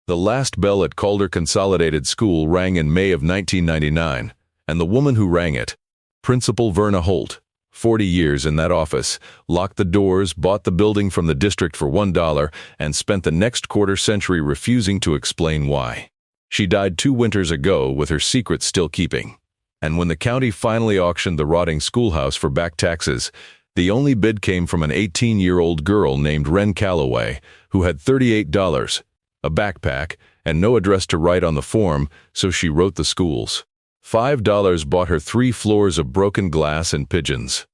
The last bell at Calder Consolidated School rang in May of 1999, and the woman who rang it, Principal Verna Holt, 40 years in that office, locked the doors, bought the building from the district for $1, and spent the next quarter-century refusing to explain why. She died 2 winters ago with her secret still keeping. And when the county finally auctioned the rotting schoolhouse for back taxes, the only bid came from an 18-year-old girl named Wren Calloway, who had $38, a backpack, and no address to write on the form, so she wrote the schools. $5 bought her 3 floors of broken glass and pigeons.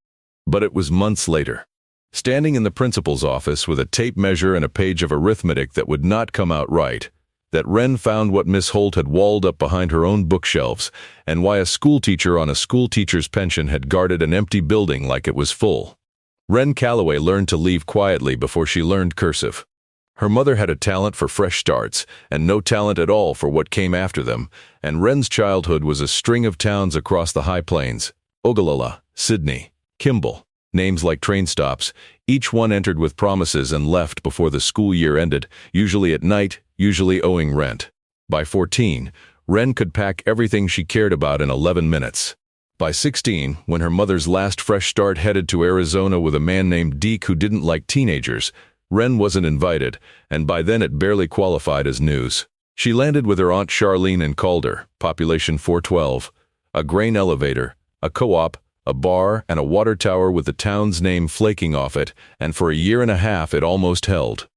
But it was months later, standing in the principal's office with a tape measure and a page of arithmetic that would not come out right, that Wren found what Miss Holt had walled up behind her own bookshelves, and why a schoolteacher on a schoolteacher's pension had guarded an empty building like it was full. Wren Calloway learned to leave quietly before she learned cursive. Her mother had a talent for fresh starts, and no talent at all for what came after them, and Wren's childhood was a string of towns across the High Plains: Ogallala, Sydney, Kimball, names like train stops, each one entered with promises and left before the school year ended, usually at night, usually owing rent. By 14, Wren could pack everything she cared about in 11 minutes. By 16, when her mother's last fresh start headed to Arizona with a man named Deke who didn't like teenagers, Wren wasn't invited, and by then it barely qualified as news. She landed with her Aunt Charlene in Calder, population 412, a grain elevator, a co-op, a bar, and a water tower with the town's name flaking off it, and for a year and a half it almost held.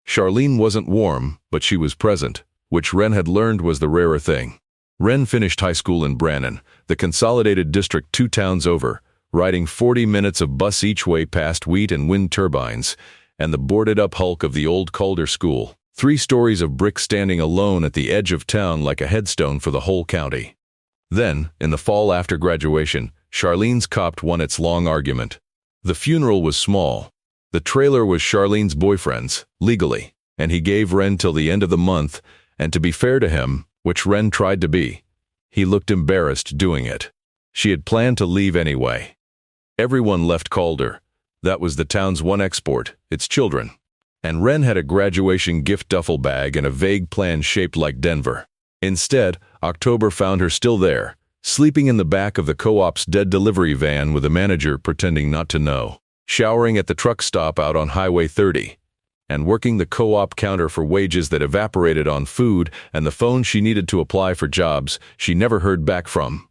Charlene wasn't warm, but she was present, which Wren had learned was the rarer thing. Wren finished high school in Brannan, the consolidated district 2 towns over, riding 40 minutes of bus each way past wheat and wind turbines, and the boarded-up hulk of the old Calder School, 3 stories of brick standing alone at the edge of town like a headstone for the whole county. Then, in the fall after graduation, Charlene's copt won its long argument. The funeral was small. The trailer was Charlene's boyfriend's, legally, and he gave Wren till the end of the month, and to be fair to him, which Wren tried to be, he looked embarrassed doing it. She had planned to leave anyway. Everyone left Calder. That was the town's one export, its children. And Wren had a graduation gift duffel bag and a vague plan shaped like Denver. Instead, October found her still there, sleeping in the back of the co-op's dead delivery van with the manager pretending not to know, showering at the truck stop out on Highway 30, and working the co-op counter for wages that evaporated on food and the phone she needed to apply for jobs she never heard back from.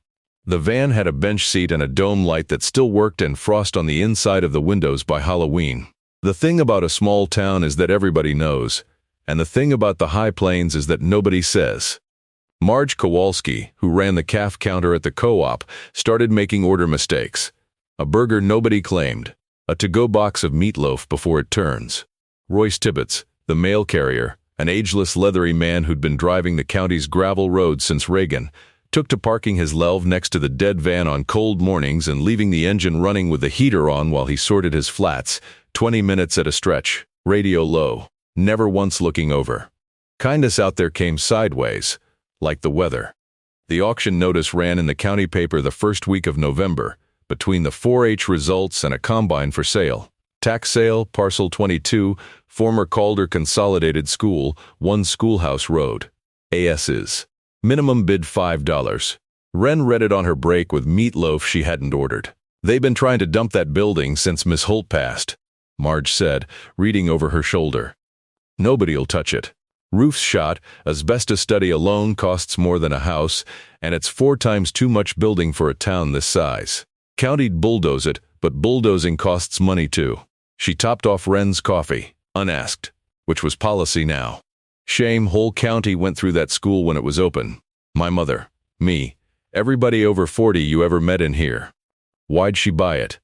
The van had a bench seat and a dome light that still worked and frost on the inside of the windows by Halloween. The thing about a small town is that everybody knows, and the thing about the High Plains is that nobody says. Marge Kowalski, who ran the calf counter at the co-op, started making order mistakes. A burger nobody claimed, a to-go box of meatloaf before it turns. Royce Tibbetts, the mail carrier, an ageless leathery man who'd been driving the county's gravel roads since Reagan, took to parking his Lelv next to the dead van on cold mornings and leaving the engine running with the heater on while he sorted his flats, 20 minutes at a stretch, radio low, never once looking over. Kindness out there came sideways, like the weather. The auction notice ran in the county paper the first week of November, between the 4-H results and a combine for sale. Tax sale, parcel 22, former Calder Consolidated School, 1 Schoolhouse Road. AS's. Minimum bid $5. Wren read it on her break with meatloaf she hadn't ordered. "They've been trying to dump that building since Miss Holt passed," Marge said, reading over her shoulder. "Nobody'll touch it. Roof's shot, asbestos study alone costs more than a house, and it's 4 times too much building for a town this size. County'd bulldoze it, but bulldozing costs money too." She topped off Wren's coffee, unasked, which was policy now. "Shame whole county went through that school when it was open. My mother, me, everybody over 40 you ever met in here." "Why'd she buy it?"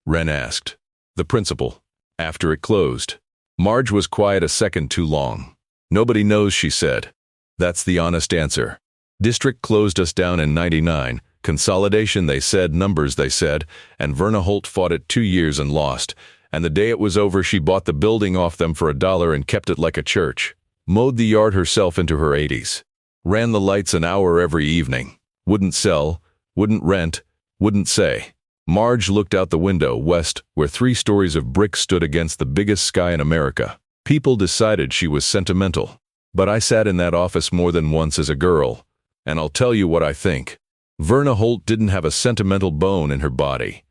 Wren asked. "The principal. After it closed." Marge was quiet a second too long. "Nobody knows," she said. "That's the honest answer. District closed us down in '99. Consolidation, they said, numbers, they said, and Verna Holt fought it 2 years and lost. And the day it was over, she bought the building off them for $1 and kept it like a church. Mowed the yard herself into her 80s. Ran the lights an hour every evening. Wouldn't sell, wouldn't rent, wouldn't say." Marge looked out the window west, where 3 stories of brick stood against the biggest sky in America. People decided she was sentimental. But I sat in that office more than once as a girl, and I'll tell you what I think. Verna Holt didn't have a sentimental bone in her body.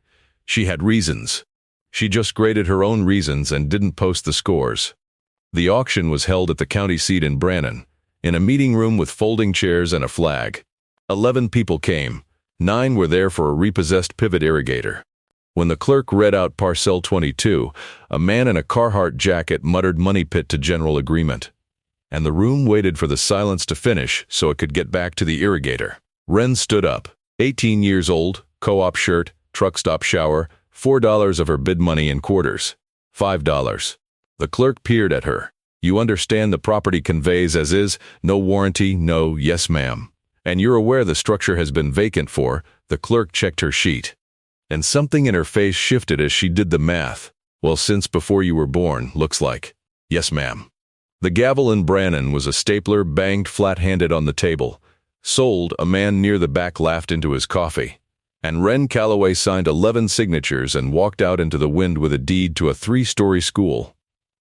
She had reasons. She just graded her own reasons and didn't post the scores. The auction was held at the county seat in Brannan, in a meeting room with folding chairs and a flag. 11 people came. 9 were there for a repossessed pivot irrigator. When the clerk read out Parcel 22, a man in a Carhartt jacket muttered money pit to general agreement. And the room waited for the silence to finish so it could get back to the irrigator. Wren stood up. 18 years old, co-op shirt, truck stop shower, $4 of her bid money in quarters. $5. The clerk peered at her. You understand the property conveys as is, no warranty, no yes ma'am. And you're aware the structure has been vacant for, the clerk checked her sheet. And something in her face shifted as she did the math. Well, since before you were born, looks like. Yes ma'am. The gavel in Brannan was a stapler banged flat-handed on the table. Sold, a man near the back laughed into his coffee. And Wren Calloway signed 11 signatures and walked out into the wind with a deed to a 3-story school.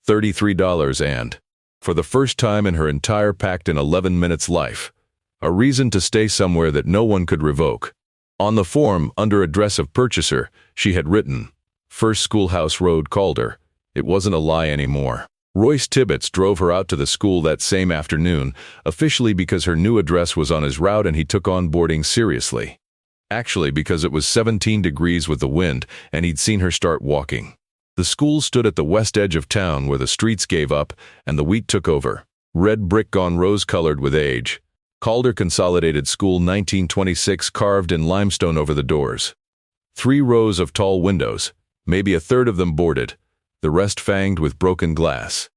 $33 and, for the first time in her entire packed in 11 minutes life, a reason to stay somewhere that no one could revoke. On the form, under address of purchaser, she had written, First Schoolhouse Road, Calder. It wasn't a lie anymore. Royce Tibbets drove her out to the school that same afternoon, officially because her new address was on his route and he took on boarding seriously. Actually, because it was 17 degrees with the wind and he'd seen her start walking. The school stood at the west edge of town where the streets gave up and the wheat took over. Red brick gone rose-colored with age. Calder Consolidated School 1926 carved in limestone over the doors. 3 rows of tall windows, maybe a third of them boarded, the rest fanged with broken glass.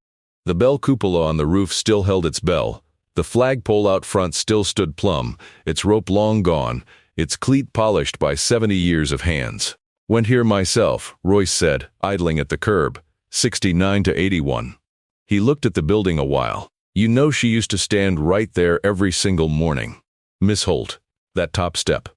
The bell cupola on the roof still held its bell. The flagpole out front still stood plumb, its rope long gone, its cleat polished by 70 years of hands. Went here myself, Royce said, idling at the curb, 69 to 81. He looked at the building a while. You know she used to stand right there every single morning. Miss Holt, that top step.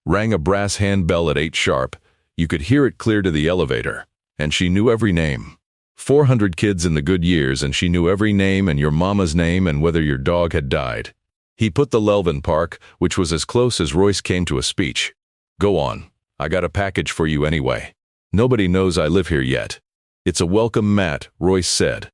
Rang a brass handbell at 8 sharp. You could hear it clear to the elevator. And she knew every name. 400 kids in the good years and she knew every name and your mama's name and whether your dog had died. He put the Lelvin Park, which was as close as Royce came to a speech. Go on. I got a package for you anyway. Nobody knows I live here yet. It's a welcome mat, Royce said.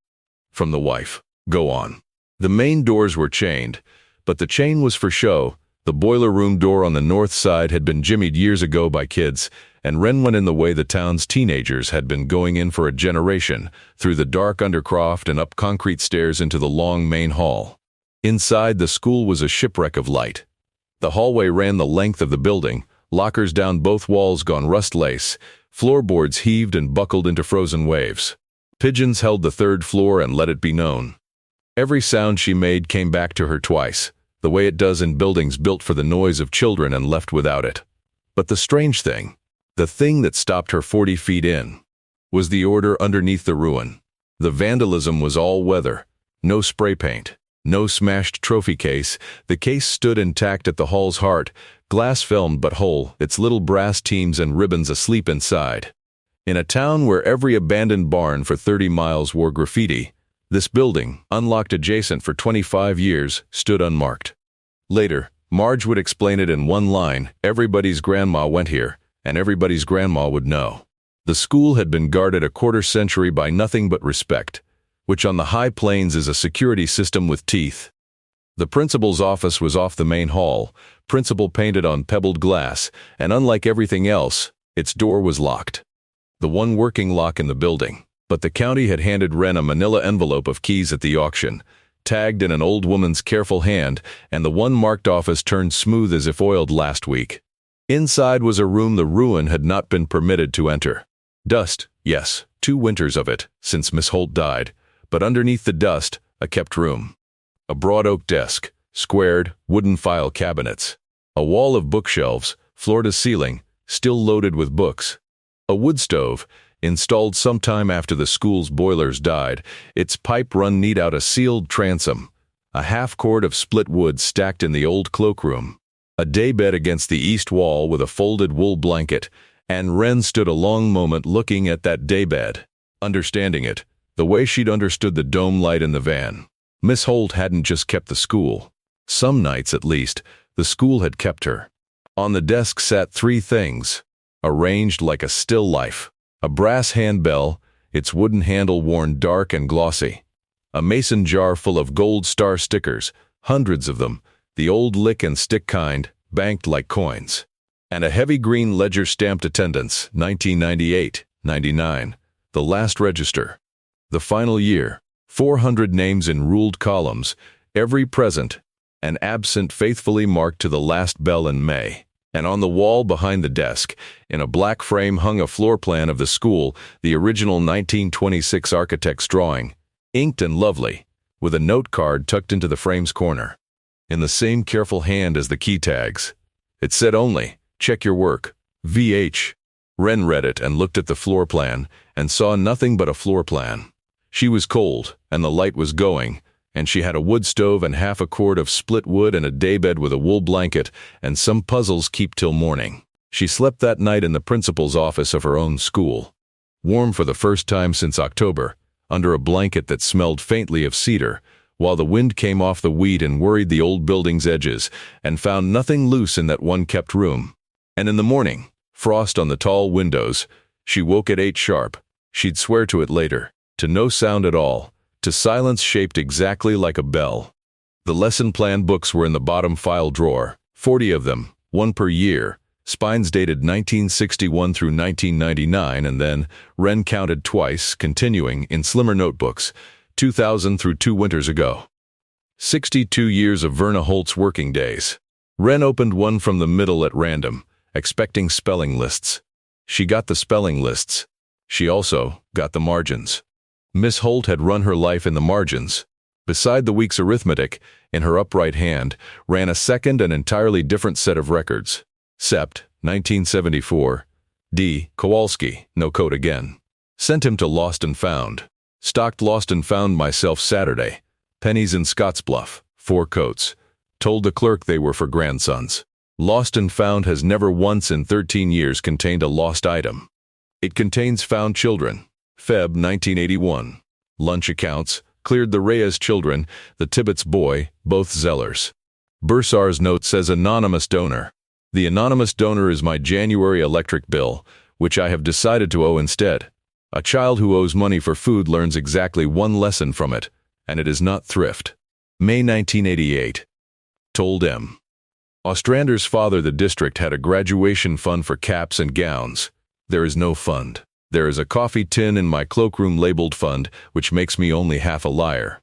From the wife. Go on. The main doors were chained, but the chain was for show. The boiler room door on the north side had been jimmied years ago by kids, and Wren went in the way the town's teenagers had been going in for a generation, through the dark undercroft and up concrete stairs into the long main hall. Inside, the school was a shipwreck of light. The hallway ran the length of the building, lockers down both walls gone rust-lace, floorboards heaved and buckled into frozen waves. Pigeons held the 3rd floor and let it be known. Every sound she made came back to her twice, the way it does in buildings built for the noise of children and left without it. But the strange thing, the thing that stopped her 40 feet in, was the order underneath the ruin. The vandalism was all weather, no spray paint, no smashed trophy case. The case stood intact at the hall's heart, glass-filmed but whole, its little brass teams and ribbons asleep inside. In a town where every abandoned barn for 30 miles wore graffiti, this building, unlocked adjacent for 25 years, stood unmarked. Later, Marge would explain it in one line: everybody's grandma went here, and everybody's grandma would know. The school had been guarded a quarter-century by nothing but respect, which on the high plains is a security system with teeth. The principal's office was off the main hall, principal painted on pebbled glass, and unlike everything else, its door was locked. The one working lock in the building. But the county had handed Wren a manila envelope of keys at the auction, tagged in an old woman's careful hand, and the one marked office turned smooth as if oiled last week. Inside was a room the ruin had not been permitted to enter. Dust, yes, 2 winters of it, since Miss Holt died, but underneath the dust, a kept room. A broad oak desk, squared, wooden file cabinets. A wall of bookshelves, floor to ceiling, still loaded with books. A wood stove, installed sometime after the school's boilers died, its pipe run neat out a sealed transom. A half-cord of split wood stacked in the old cloakroom. A daybed against the east wall with a folded wool blanket, and Wren stood a long moment looking at that daybed, understanding it, the way she'd understood the dome light in the van. Miss Holt hadn't just kept the school. Some nights, at least, the school had kept her. On the desk sat three things, arranged like a still life. A brass handbell, its wooden handle worn dark and glossy. A mason jar full of gold star stickers, hundreds of them, the old lick and stick kind, banked like coins. And a heavy green ledger stamped attendance, 1998-99, the last register. The final year, 400 names in ruled columns, every present and absent faithfully marked to the last bell in May. And on the wall behind the desk, in a black frame hung a floor plan of the school, the original 1926 architect's drawing, inked and lovely, with a note card tucked into the frame's corner. In the same careful hand as the key tags. It said only, "Check your work, VH." Wren read it and looked at the floor plan, and saw nothing but a floor plan. She was cold, and the light was going, and she had a wood stove and half a cord of split wood and a daybed with a wool blanket, and some puzzles keep till morning. She slept that night in the principal's office of her own school. Warm for the first time since October, under a blanket that smelled faintly of cedar, while the wind came off the wheat and worried the old building's edges, and found nothing loose in that one kept room. And in the morning, frost on the tall windows, she woke at 8 sharp. She'd swear to it later, to no sound at all, to silence shaped exactly like a bell. The lesson plan books were in the bottom file drawer, 40 of them, one per year, spines dated 1961 through 1999, and then, Wren counted twice, continuing, in slimmer notebooks, 2000 through 2 winters ago. 62 years of Verna Holt's working days. Wren opened one from the middle at random, expecting spelling lists. She got the spelling lists. She also got the margins. Miss Holt had run her life in the margins. Beside the week's arithmetic, in her upright hand, ran a second and entirely different set of records. Sept, 1974. D. Kowalski, no code again. Sent him to Lost and Found. Stocked Lost and Found myself Saturday. Pennies in Scottsbluff, 4 coats. Told the clerk they were for grandsons. Lost and Found has never once in 13 years contained a lost item. It contains found children. Feb 1981. Lunch accounts, cleared the Reyes children, the Tibbetts boy, both Zellers. Bursar's note says anonymous donor. The anonymous donor is my January electric bill, which I have decided to owe instead. A child who owes money for food learns exactly one lesson from it, and it is not thrift. May 1988. Told M. Ostrander's father, the district, had a graduation fund for caps and gowns. There is no fund. There is a coffee tin in my cloakroom labeled fund, which makes me only half a liar.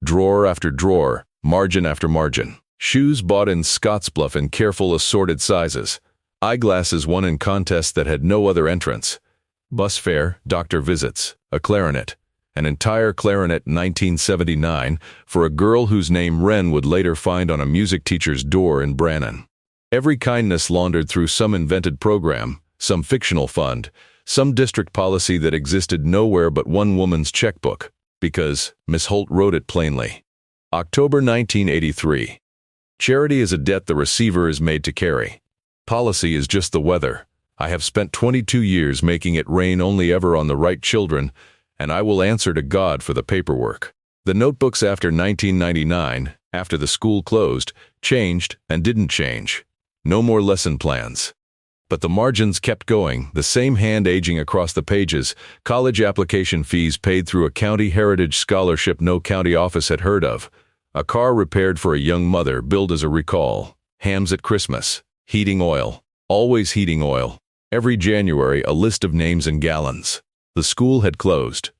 Drawer after drawer, margin after margin. Shoes bought in Scottsbluff in careful assorted sizes. Eyeglasses won in contests that had no other entrance. Bus fare, doctor visits, a clarinet. An entire clarinet 1979 for a girl whose name Wren would later find on a music teacher's door in Brannan. Every kindness laundered through some invented program, some fictional fund, some district policy that existed nowhere but one woman's checkbook, because Miss Holt wrote it plainly. October 1983. Charity is a debt the receiver is made to carry. Policy is just the weather. I have spent 22 years making it rain only ever on the right children, and I will answer to God for the paperwork. The notebooks after 1999, after the school closed, changed and didn't change. No more lesson plans. But the margins kept going, the same hand aging across the pages, college application fees paid through a county heritage scholarship no county office had heard of, a car repaired for a young mother billed as a recall, hams at Christmas, heating oil, always heating oil, every January a list of names in gallons. The school had closed.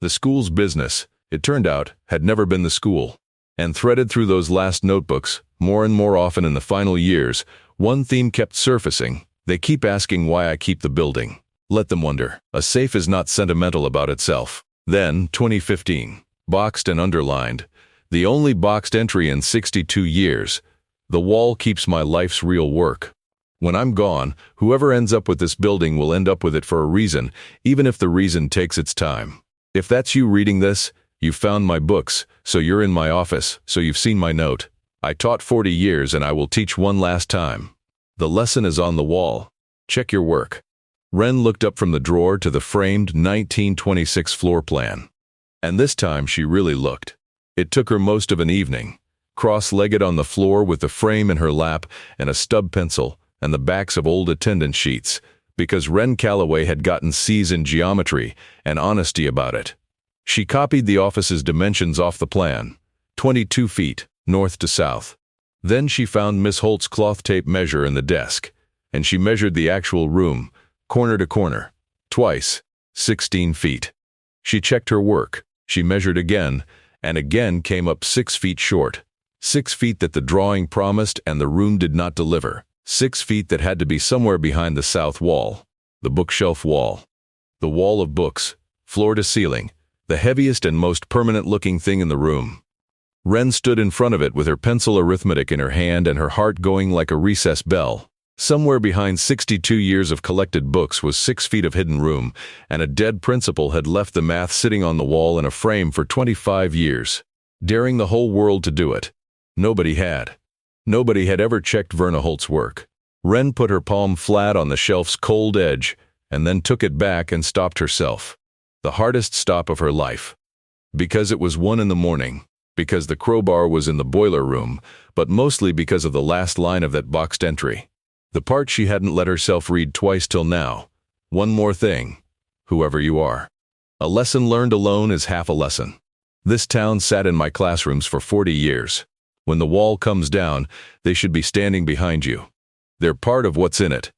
The school's business, it turned out, had never been the school. And threaded through those last notebooks, more and more often in the final years, one theme kept surfacing. They keep asking why I keep the building. Let them wonder. A safe is not sentimental about itself. Then, 2015. Boxed and underlined. The only boxed entry in 62 years. The wall keeps my life's real work. When I'm gone, whoever ends up with this building will end up with it for a reason, even if the reason takes its time. If that's you reading this, you've found my books, so you're in my office, so you've seen my note. I taught 40 years and I will teach one last time. The lesson is on the wall. Check your work. Wren looked up from the drawer to the framed 1926 floor plan. And this time she really looked. It took her most of an evening, cross-legged on the floor with the frame in her lap and a stub pencil and the backs of old attendance sheets, because Wren Calloway had gotten C's in geometry and honesty about it. She copied the office's dimensions off the plan, 22 feet, north to south. Then she found Miss Holt's cloth tape measure in the desk, and she measured the actual room, corner to corner, twice, 16 feet. She checked her work. She measured again, and again came up 6 feet short. 6 feet that the drawing promised and the room did not deliver. 6 feet that had to be somewhere behind the south wall, the bookshelf wall. The wall of books, floor to ceiling, the heaviest and most permanent-looking thing in the room. Wren stood in front of it with her pencil arithmetic in her hand and her heart going like a recess bell. Somewhere behind 62 years of collected books was 6 feet of hidden room, and a dead principal had left the math sitting on the wall in a frame for 25 years, daring the whole world to do it. Nobody had. Nobody had ever checked Verna Holt's work. Wren put her palm flat on the shelf's cold edge, and then took it back and stopped herself. The hardest stop of her life. Because it was 1 a.m, because the crowbar was in the boiler room, but mostly because of the last line of that boxed entry. The part she hadn't let herself read twice till now. One more thing, whoever you are. A lesson learned alone is half a lesson. This town sat in my classrooms for 40 years. When the wall comes down, they should be standing behind you. They're part of what's in it.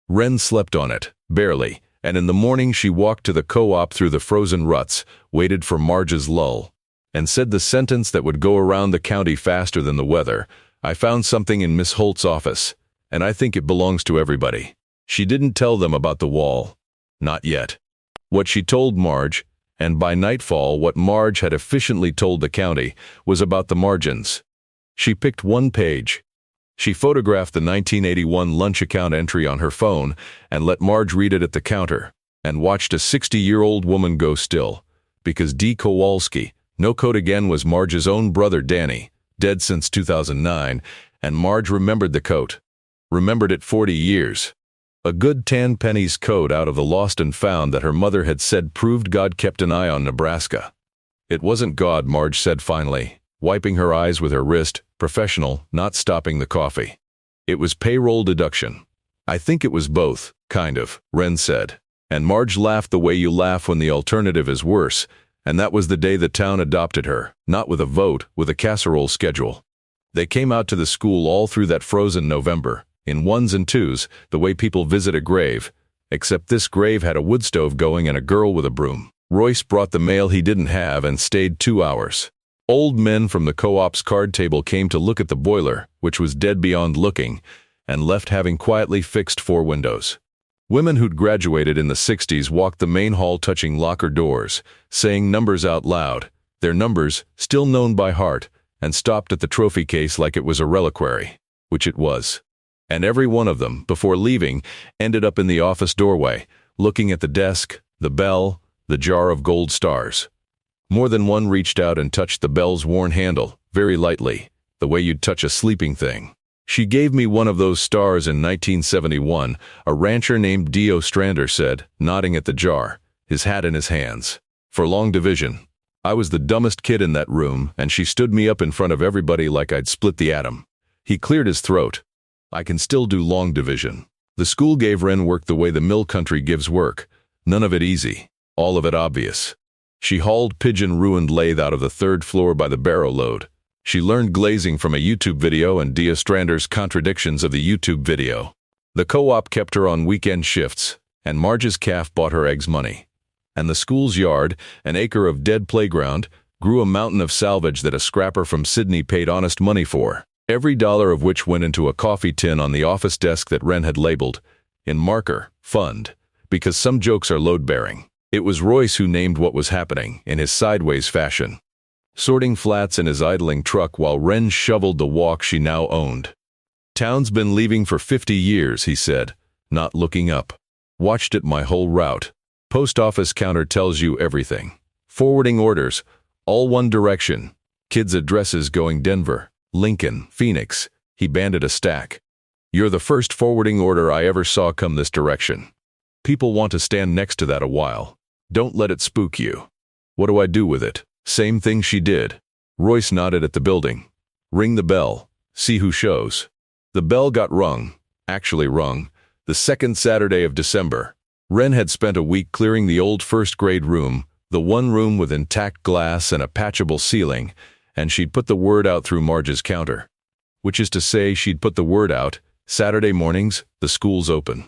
Wren slept on it, barely, and in the morning she walked to the co-op through the frozen ruts, waited for Marge's lull, and said the sentence that would go around the county faster than the weather. I found something in Miss Holt's office, and I think it belongs to everybody. She didn't tell them about the wall. Not yet. What she told Marge, and by nightfall what Marge had efficiently told the county, was about the margins. She picked one page. She photographed the 1981 lunch account entry on her phone and let Marge read it at the counter, and watched a 60-year-old woman go still, because D. Kowalski, no coat again, was Marge's own brother Danny, dead since 2009, and Marge remembered the coat. Remembered it 40 years. A good 10 pennies coat out of the lost and found that her mother had said proved God kept an eye on Nebraska. It wasn't God, Marge said finally, wiping her eyes with her wrist, professional, not stopping the coffee. It was payroll deduction. I think it was both, kind of, Wren said. And Marge laughed the way you laugh when the alternative is worse, and that was the day the town adopted her, not with a vote, with a casserole schedule. They came out to the school all through that frozen November, in ones and twos, the way people visit a grave, except this grave had a wood stove going and a girl with a broom. Royce brought the mail he didn't have and stayed 2 hours. Old men from the co-op's card table came to look at the boiler, which was dead beyond looking, and left having quietly fixed 4 windows. Women who'd graduated in the 60s walked the main hall touching locker doors, saying numbers out loud, their numbers, still known by heart, and stopped at the trophy case like it was a reliquary, which it was. And every one of them, before leaving, ended up in the office doorway, looking at the desk, the bell, the jar of gold stars. More than one reached out and touched the bell's worn handle, very lightly, the way you'd touch a sleeping thing. She gave me one of those stars in 1971, a rancher named Dio Strander said, nodding at the jar, his hat in his hands. For long division. I was the dumbest kid in that room, and she stood me up in front of everybody like I'd split the atom. He cleared his throat. I can still do long division. The school gave Wren work the way the mill country gives work. None of it easy. All of it obvious. She hauled pigeon-ruined lathe out of the 3rd floor by the barrow load. She learned glazing from a YouTube video and Dia Strander's contradictions of the YouTube video. The co-op kept her on weekend shifts, and Marge's calf bought her eggs money. And the school's yard, an acre of dead playground, grew a mountain of salvage that a scrapper from Sydney paid honest money for. Every dollar of which went into a coffee tin on the office desk that Wren had labeled, in marker, fund, because some jokes are load-bearing. It was Royce who named what was happening, in his sideways fashion. Sorting flats in his idling truck while Wren shoveled the walk she now owned. Town's been leaving for 50 years, he said, not looking up. Watched it my whole route. Post office counter tells you everything. Forwarding orders, all one direction. Kids' addresses going Denver, Lincoln, Phoenix. He banded a stack. You're the first forwarding order I ever saw come this direction. People want to stand next to that a while. Don't let it spook you. What do I do with it? Same thing she did. Royce nodded at the building. "Ring the bell. See who shows." The bell got rung, actually rung, the second Saturday of December. Wren had spent a week clearing the old first-grade room, the one room with intact glass and a patchable ceiling, and she'd put the word out through Marge's counter. Which is to say, she'd put the word out, Saturday mornings, the school's open.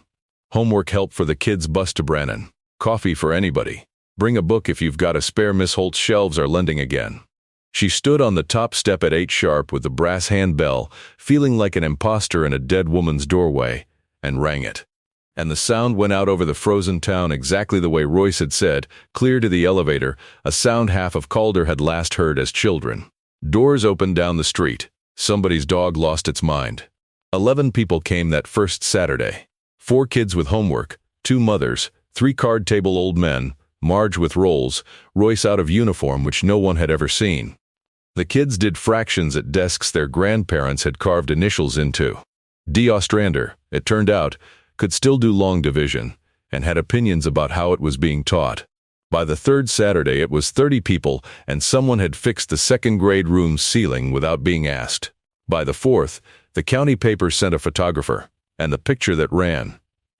Homework help for the kids' bus to Brannan. Coffee for anybody. Bring a book if you've got a spare. Miss Holt's shelves are lending again. She stood on the top step at 8 sharp with the brass handbell, feeling like an imposter in a dead woman's doorway, and rang it. And the sound went out over the frozen town exactly the way Royce had said, clear to the elevator, a sound half of Calder had last heard as children. Doors opened down the street. Somebody's dog lost its mind. 11 people came that first Saturday. 4 kids with homework, 2 mothers, 3 card-table old men, Marge with rolls, Royce out of uniform which no one had ever seen. The kids did fractions at desks their grandparents had carved initials into. D. Ostrander, it turned out, could still do long division, and had opinions about how it was being taught. By the third Saturday it was 30 people, and someone had fixed the second-grade room's ceiling without being asked. By the fourth, the county paper sent a photographer, and the picture that ran,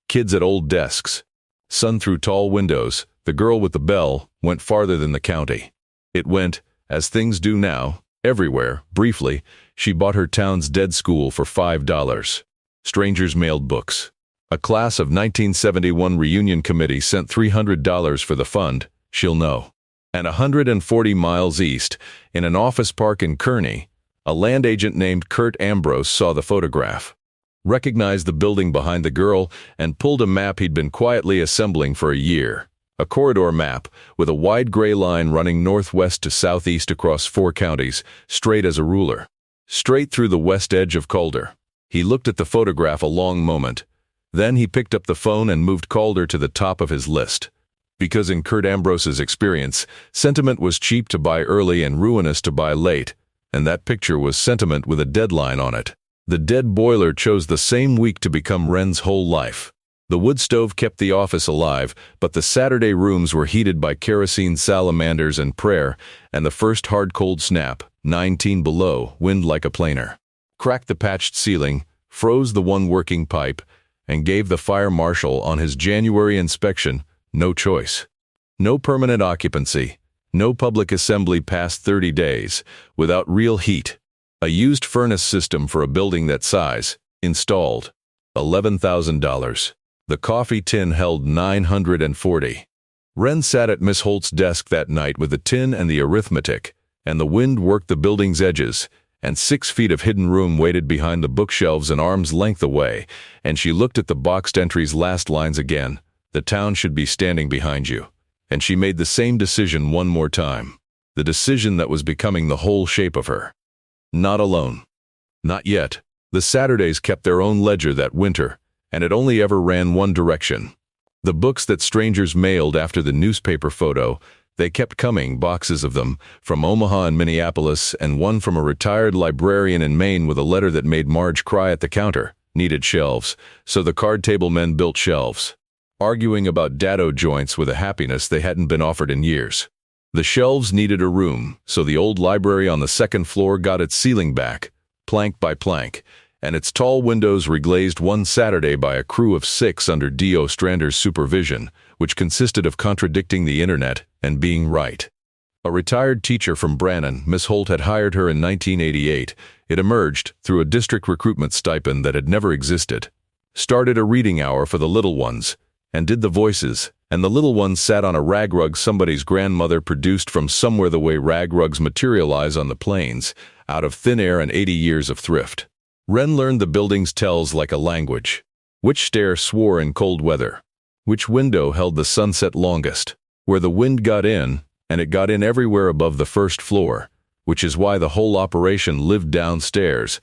"Kids at old desks. Sun through tall windows, the girl with the bell went farther than the county." It went, as things do now, everywhere. Briefly, she bought her town's dead school for $5. Strangers mailed books. A class of 1971 reunion committee sent $300 for the fund, she'll know. And 140 miles east, in an office park in Kearney, a land agent named Kurt Ambrose saw the photograph, recognized the building behind the girl, and pulled a map he'd been quietly assembling for a year. A corridor map, with a wide gray line running northwest to southeast across 4 counties, straight as a ruler. Straight through the west edge of Calder. He looked at the photograph a long moment. Then he picked up the phone and moved Calder to the top of his list. Because in Kurt Ambrose's experience, sentiment was cheap to buy early and ruinous to buy late, and that picture was sentiment with a deadline on it. The dead boiler chose the same week to become Wren's whole life. The wood stove kept the office alive, but the Saturday rooms were heated by kerosene salamanders and prayer, and the first hard-cold snap, 19 below, wind like a planer, cracked the patched ceiling, froze the one working pipe, and gave the fire marshal on his January inspection no choice. No permanent occupancy, no public assembly past 30 days, without real heat. A used furnace system for a building that size, installed. $11,000. The coffee tin held 940. Wren sat at Miss Holt's desk that night with the tin and the arithmetic, and the wind worked the building's edges, and 6 feet of hidden room waited behind the bookshelves an arm's length away, and she looked at the boxed entry's last lines again. The town should be standing behind you. And she made the same decision one more time. The decision that was becoming the whole shape of her. Not alone. Not yet. The Saturdays kept their own ledger that winter, and it only ever ran one direction. The books that strangers mailed after the newspaper photo, they kept coming, boxes of them, from Omaha and Minneapolis, and one from a retired librarian in Maine with a letter that made Marge cry at the counter. Needed shelves, so the card table men built shelves. Arguing about dado joints with a happiness they hadn't been offered in years. The shelves needed a room, so the old library on the second floor got its ceiling back, plank by plank, and its tall windows reglazed one Saturday by a crew of 6 under D. Ostrander's supervision, which consisted of contradicting the internet and being right. A retired teacher from Brannan, Miss Holt had hired her in 1988. It emerged through a district recruitment stipend that had never existed. Started a reading hour for the little ones, and did the voices, and the little ones sat on a rag rug somebody's grandmother produced from somewhere the way rag rugs materialize on the plains, out of thin air and 80 years of thrift. Wren learned the building's tells like a language. Which stair swore in cold weather? Which window held the sunset longest? Where the wind got in, and it got in everywhere above the first floor, which is why the whole operation lived downstairs,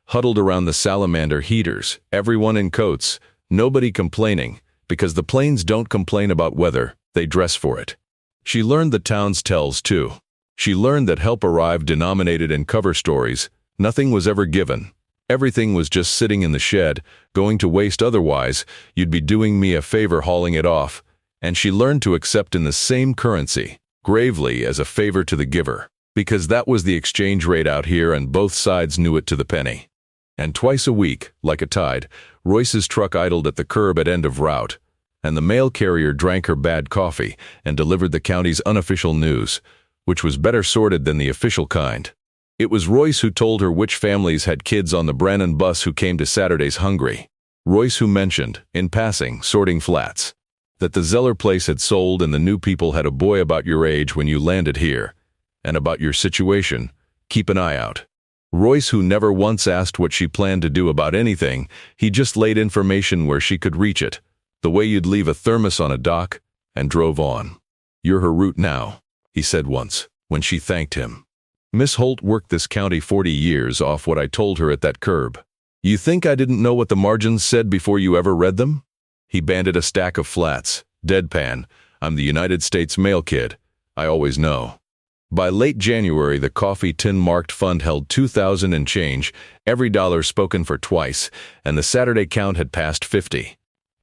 huddled around the salamander heaters, everyone in coats, nobody complaining, because the plains don't complain about weather, they dress for it. She learned the town's tells too. She learned that help arrived denominated in cover stories. Nothing was ever given. Everything was just sitting in the shed, going to waste otherwise, you'd be doing me a favor hauling it off. And she learned to accept in the same currency, gravely as a favor to the giver. because that was the exchange rate out here and both sides knew it to the penny. And twice a week, like a tide, Royce's truck idled at the curb at end of route, and the mail carrier drank her bad coffee and delivered the county's unofficial news, which was better sorted than the official kind. It was Royce who told her which families had kids on the Brannan bus who came to Saturdays hungry. Royce who mentioned, in passing, sorting flats, that the Zeller place had sold and the new people had a boy about your age when you landed here. And about your situation, keep an eye out. Royce who never once asked what she planned to do about anything, he just laid information where she could reach it, the way you'd leave a thermos on a dock, and drove on. You're her route now, he said once, when she thanked him. Miss Holt worked this county 40 years off what I told her at that curb. You think I didn't know what the margins said before you ever read them? He banded a stack of flats, deadpan. I'm the United States mail kid. I always know. By late January, the coffee tin-marked fund held $2,000 and change, every dollar spoken for twice, and the Saturday count had passed 50.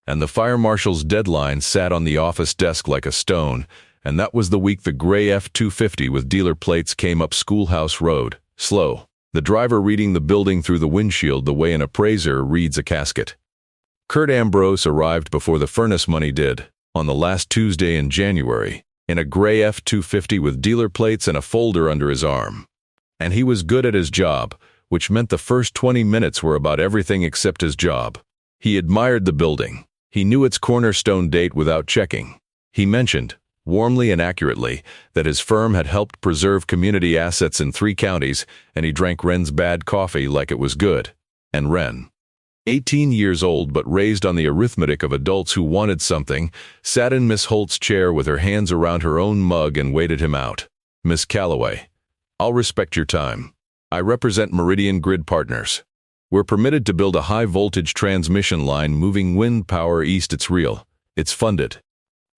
And the fire marshal's deadline sat on the office desk like a stone, and that was the week the gray F-250 with dealer plates came up Schoolhouse Road, slow, the driver reading the building through the windshield the way an appraiser reads a casket. Kurt Ambrose arrived before the furnace money did, on the last Tuesday in January, in a gray F-250 with dealer plates and a folder under his arm. And he was good at his job, which meant the first 20 minutes were about everything except his job. He admired the building. He knew its cornerstone date without checking. He mentioned, warmly and accurately, that his firm had helped preserve community assets in 3 counties, and he drank Wren's bad coffee like it was good. And Wren, 18 years old but raised on the arithmetic of adults who wanted something, sat in Miss Holt's chair with her hands around her own mug and waited him out. Miss Calloway, I'll respect your time. I represent Meridian Grid Partners. We're permitted to build a high-voltage transmission line moving wind power east. It's real. It's funded.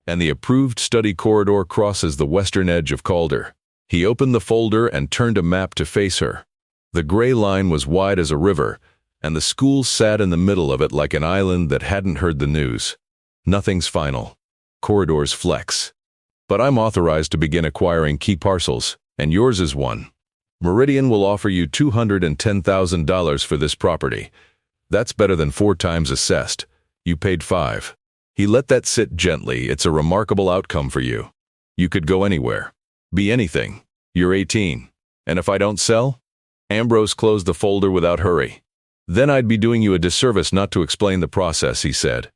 And the approved study corridor crosses the western edge of Calder. He opened the folder and turned a map to face her. The gray line was wide as a river, and the school sat in the middle of it like an island that hadn't heard the news. Nothing's final. Corridors flex. But I'm authorized to begin acquiring key parcels, and yours is one. Meridian will offer you $210,000 for this property. That's better than 4 times assessed. You paid 5. He let that sit gently. It's a remarkable outcome for you. You could go anywhere. Be anything. You're 18. And if I don't sell? Ambrose closed the folder without hurry. Then I'd be doing you a disservice not to explain the process, he said.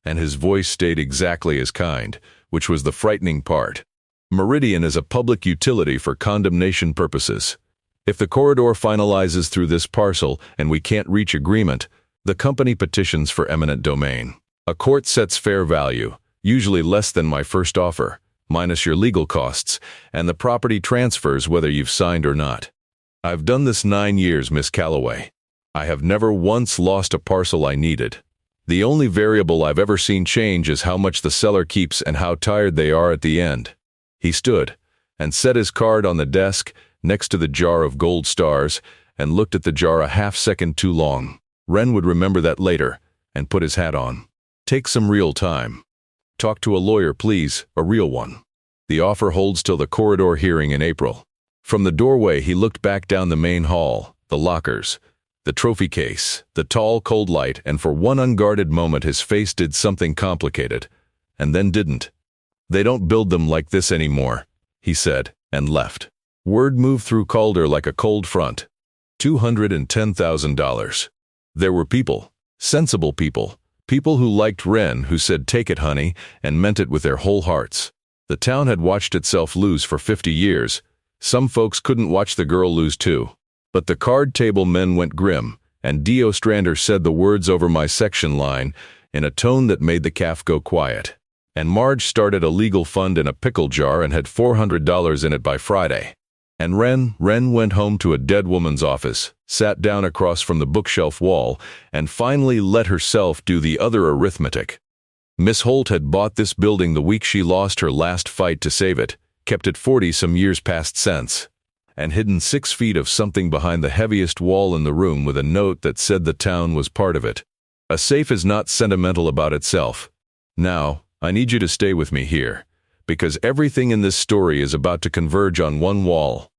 And his voice stayed exactly as kind, which was the frightening part. Meridian is a public utility for condemnation purposes. If the corridor finalizes through this parcel and we can't reach agreement, the company petitions for eminent domain. A court sets fair value, usually less than my first offer, minus your legal costs, and the property transfers whether you've signed or not. I've done this 9 years, Miss Calloway. I have never once lost a parcel I needed. The only variable I've ever seen change is how much the seller keeps and how tired they are at the end. He stood and set his card on the desk next to the jar of gold stars and looked at the jar a half-second too long. Wren would remember that later and put his hat on. Take some real time. Talk to a lawyer, please, a real one. The offer holds till the corridor hearing in April. From the doorway he looked back down the main hall, the lockers, the trophy case, the tall, cold light, and for one unguarded moment his face did something complicated, and then didn't. They don't build them like this anymore, he said, and left. Word moved through Calder like a cold front. $210,000. There were people, sensible people, people who liked Wren, who said take it honey, and meant it with their whole hearts. The town had watched itself lose for 50 years. Some folks couldn't watch the girl lose too. But the card table men went grim, and D. Ostrander said the words over my section line in a tone that made the calf go quiet. And Marge started a legal fund in a pickle jar and had $400 in it by Friday. And Wren went home to a dead woman's office, sat down across from the bookshelf wall, and finally let herself do the other arithmetic. Miss Holt had bought this building the week she lost her last fight to save it, kept it 40-some years past since, and hidden 6 feet of something behind the heaviest wall in the room with a note that said the town was part of it. A safe is not sentimental about itself. Now, I need you to stay with me here, because everything in this story is about to converge on one wall.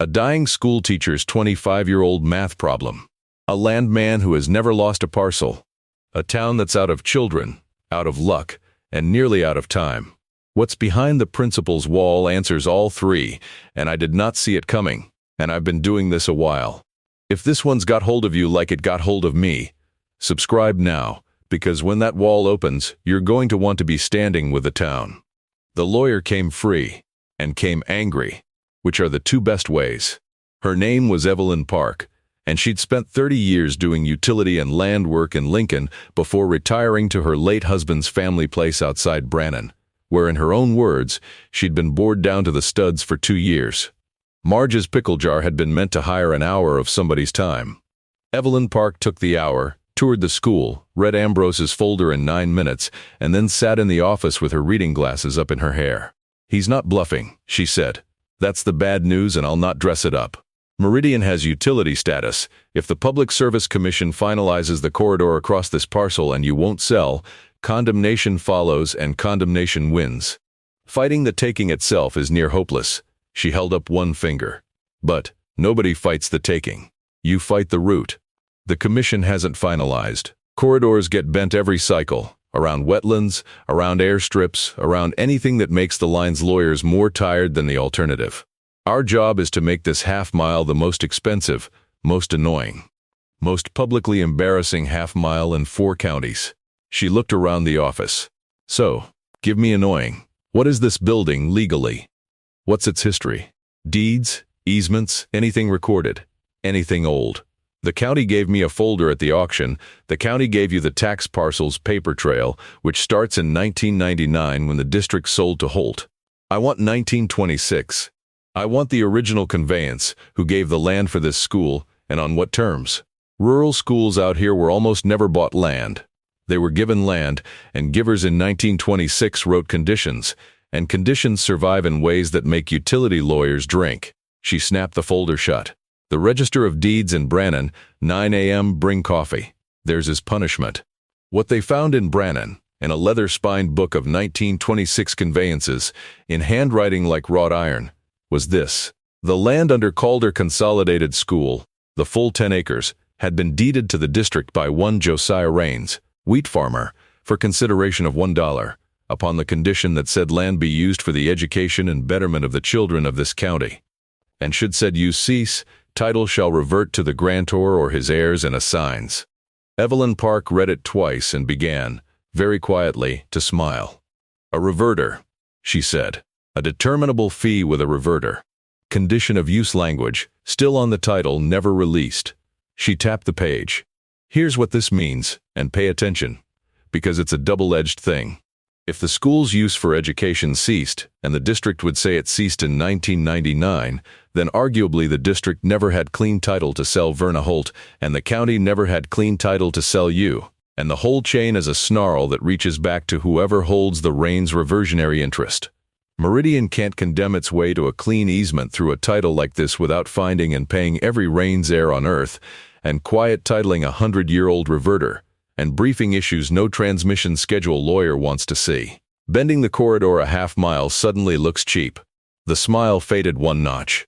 A dying schoolteacher's 25-year-old math problem. A landman who has never lost a parcel. A town that's out of children, out of luck, and nearly out of time. What's behind the principal's wall answers all three, and I did not see it coming, and I've been doing this a while. If this one's got hold of you like it got hold of me, subscribe now, because when that wall opens, you're going to want to be standing with the town. The lawyer came free, and came angry, which are the two best ways. Her name was Evelyn Park, and she'd spent 30 years doing utility and land work in Lincoln before retiring to her late husband's family place outside Brannan, where in her own words, she'd been bored down to the studs for 2 years. Marge's pickle jar had been meant to hire an hour of somebody's time. Evelyn Park took the hour, toured the school, read Ambrose's folder in 9 minutes, and then sat in the office with her reading glasses up in her hair. "He's not bluffing," she said. "That's the bad news, and I'll not dress it up. Meridian has utility status. If the Public Service Commission finalizes the corridor across this parcel and you won't sell, condemnation follows and condemnation wins. Fighting the taking itself is near hopeless." She held up one finger. "But nobody fights the taking. You fight the root. The commission hasn't finalized. Corridors get bent every cycle. Around wetlands, around airstrips, around anything that makes the line's lawyers more tired than the alternative. Our job is to make this half-mile the most expensive, most annoying, most publicly embarrassing half-mile in 4 counties. She looked around the office. "So, give me annoying. What is this building legally? What's its history? Deeds, easements, anything recorded, anything old? The county gave me a folder at the auction. The county gave you the tax parcels paper trail, which starts in 1999 when the district sold to Holt. I want 1926. I want the original conveyance, who gave the land for this school, and on what terms. Rural schools out here were almost never bought land. They were given land, and givers in 1926 wrote conditions, and conditions survive in ways that make utility lawyers drink." She snapped the folder shut. "The Register of Deeds in Brannan, 9 a.m. bring coffee. There's his punishment." What they found in Brannan, in a leather-spined book of 1926 conveyances, in handwriting like wrought iron, was this: the land under Calder Consolidated School, the full 10 acres, had been deeded to the district by one Josiah Raines, wheat farmer, for consideration of $1, upon the condition that said land be used for the education and betterment of the children of this county. And should said use cease, title shall revert to the grantor or his heirs and assigns. Evelyn Park read it twice and began, very quietly, to smile. "A reverter," she said. "A determinable fee with a reverter. Condition of use language, still on the title, never released." She tapped the page. "Here's what this means, and pay attention, because it's a double-edged thing. If the school's use for education ceased, and the district would say it ceased in 1999, then arguably the district never had clean title to sell Verna Holt, and the county never had clean title to sell you, and the whole chain is a snarl that reaches back to whoever holds the Raines reversionary interest. Meridian can't condemn its way to a clean easement through a title like this without finding and paying every Raines heir on earth, and quiet titling a 100-year-old reverter, and briefing issues no transmission schedule lawyer wants to see. Bending the corridor a half-mile suddenly looks cheap." The smile faded one notch.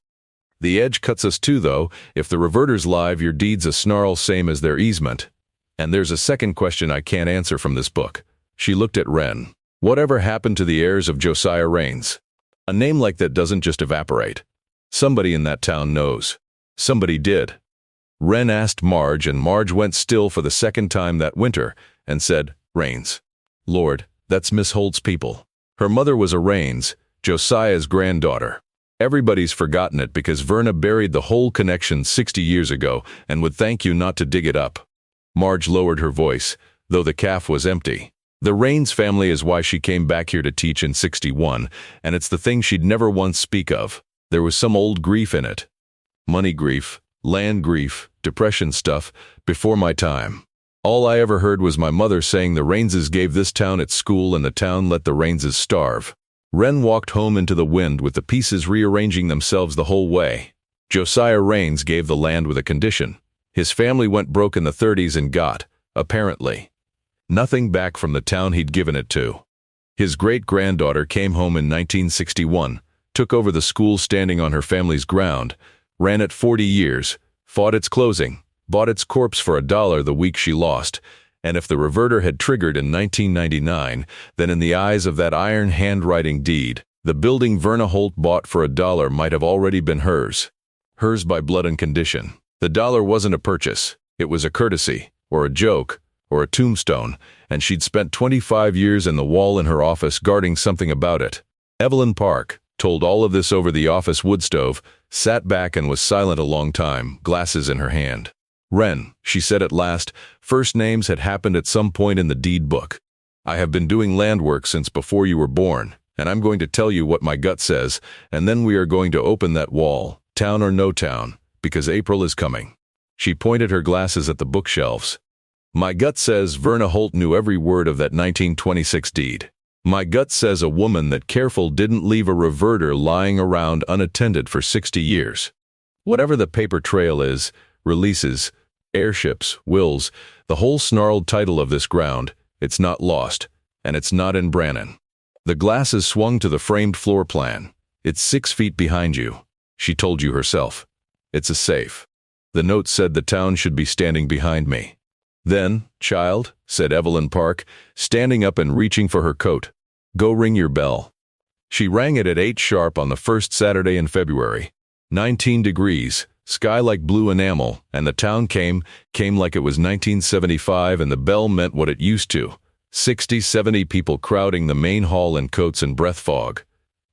"The edge cuts us too, though. If the reverter's live, your deed's a snarl same as their easement. And there's a second question I can't answer from this book." She looked at Wren. "Whatever happened to the heirs of Josiah Raines? A name like that doesn't just evaporate. Somebody in that town knows. Somebody did." Wren asked Marge, and Marge went still for the second time that winter, and said, "Raines. Lord, that's Miss Holt's people. Her mother was a Raines, Josiah's granddaughter. Everybody's forgotten it because Verna buried the whole connection 60 years ago and would thank you not to dig it up." Marge lowered her voice, though the calf was empty. "The Raines family is why she came back here to teach in 61, and it's the thing she'd never once speak of. There was some old grief in it. Money grief, land grief, depression stuff, before my time. All I ever heard was my mother saying the Raineses gave this town its school and the town let the Raineses starve." Wren walked home into the wind with the pieces rearranging themselves the whole way. Josiah Raines gave the land with a condition. His family went broke in the 30s and got, apparently, nothing back from the town he'd given it to. His great-granddaughter came home in 1961, took over the school standing on her family's ground, ran it 40 years, fought its closing, bought its corpse for $1 the week she lost, and if the reverter had triggered in 1999, then in the eyes of that iron handwriting deed, the building Verna Holt bought for $1 might have already been hers. Hers by blood and condition. The dollar wasn't a purchase, it was a courtesy, or a joke, or a tombstone, and she'd spent 25 years in the wall in her office guarding something about it. Evelyn Park, told all of this over the office wood stove, sat back and was silent a long time, glasses in her hand. "Wren," she said at last, "first names had happened at some point in the deed book. I have been doing land work since before you were born, and I'm going to tell you what my gut says, and then we are going to open that wall, town or no town, because April is coming." She pointed her glasses at the bookshelves. "My gut says Verna Holt knew every word of that 1926 deed. My gut says a woman that careful didn't leave a reverter lying around unattended for 60 years. Whatever the paper trail is, releases, airships, wills, the whole snarled title of this ground, it's not lost, and it's not in Brannan." The glasses swung to the framed floor plan. "It's 6 feet behind you," she told you herself. "It's a safe. The note said the town should be standing behind me." "Then, child," said Evelyn Park, standing up and reaching for her coat, "go ring your bell." She rang it at 8 sharp on the first Saturday in February. 19 degrees, sky like blue enamel, and the town came like it was 1975, and the bell meant what it used to. 60, 70 people crowding the main hall in coats and breath fog.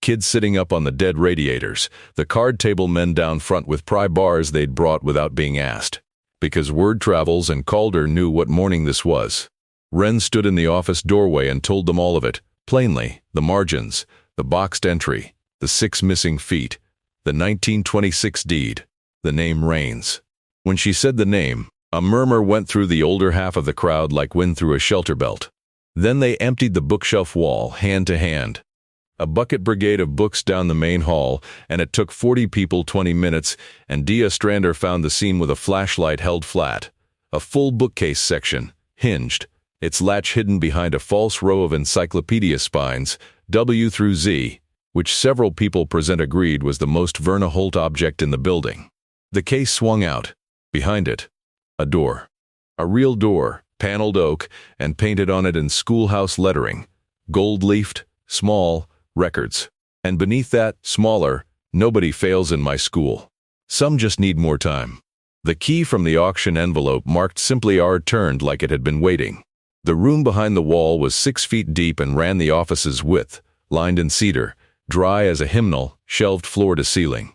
Kids sitting up on the dead radiators, the card table men down front with pry bars they'd brought without being asked. Because word travels and Calder knew what morning this was. Wren stood in the office doorway and told them all of it, plainly, the margins, the boxed entry, the 6 missing feet, the 1926 deed, the name Rains. When she said the name, a murmur went through the older half of the crowd like wind through a shelter belt. Then they emptied the bookshelf wall, hand to hand. A bucket brigade of books down the main hall, and it took 40 people 20 minutes, and D. Ostrander found the scene with a flashlight held flat. A full bookcase section, hinged, its latch hidden behind a false row of encyclopedia spines, W through Z, which several people present agreed was the most Verna Holt object in the building. The case swung out. Behind it, a door. A real door, paneled oak, and painted on it in Schoolhouse lettering, gold-leafed, small, records. And beneath that, smaller, nobody fails in my school. Some just need more time. The key from the auction envelope marked simply R turned like it had been waiting. The room behind the wall was 6 feet deep and ran the office's width, lined in cedar, dry as a hymnal, shelved floor to ceiling.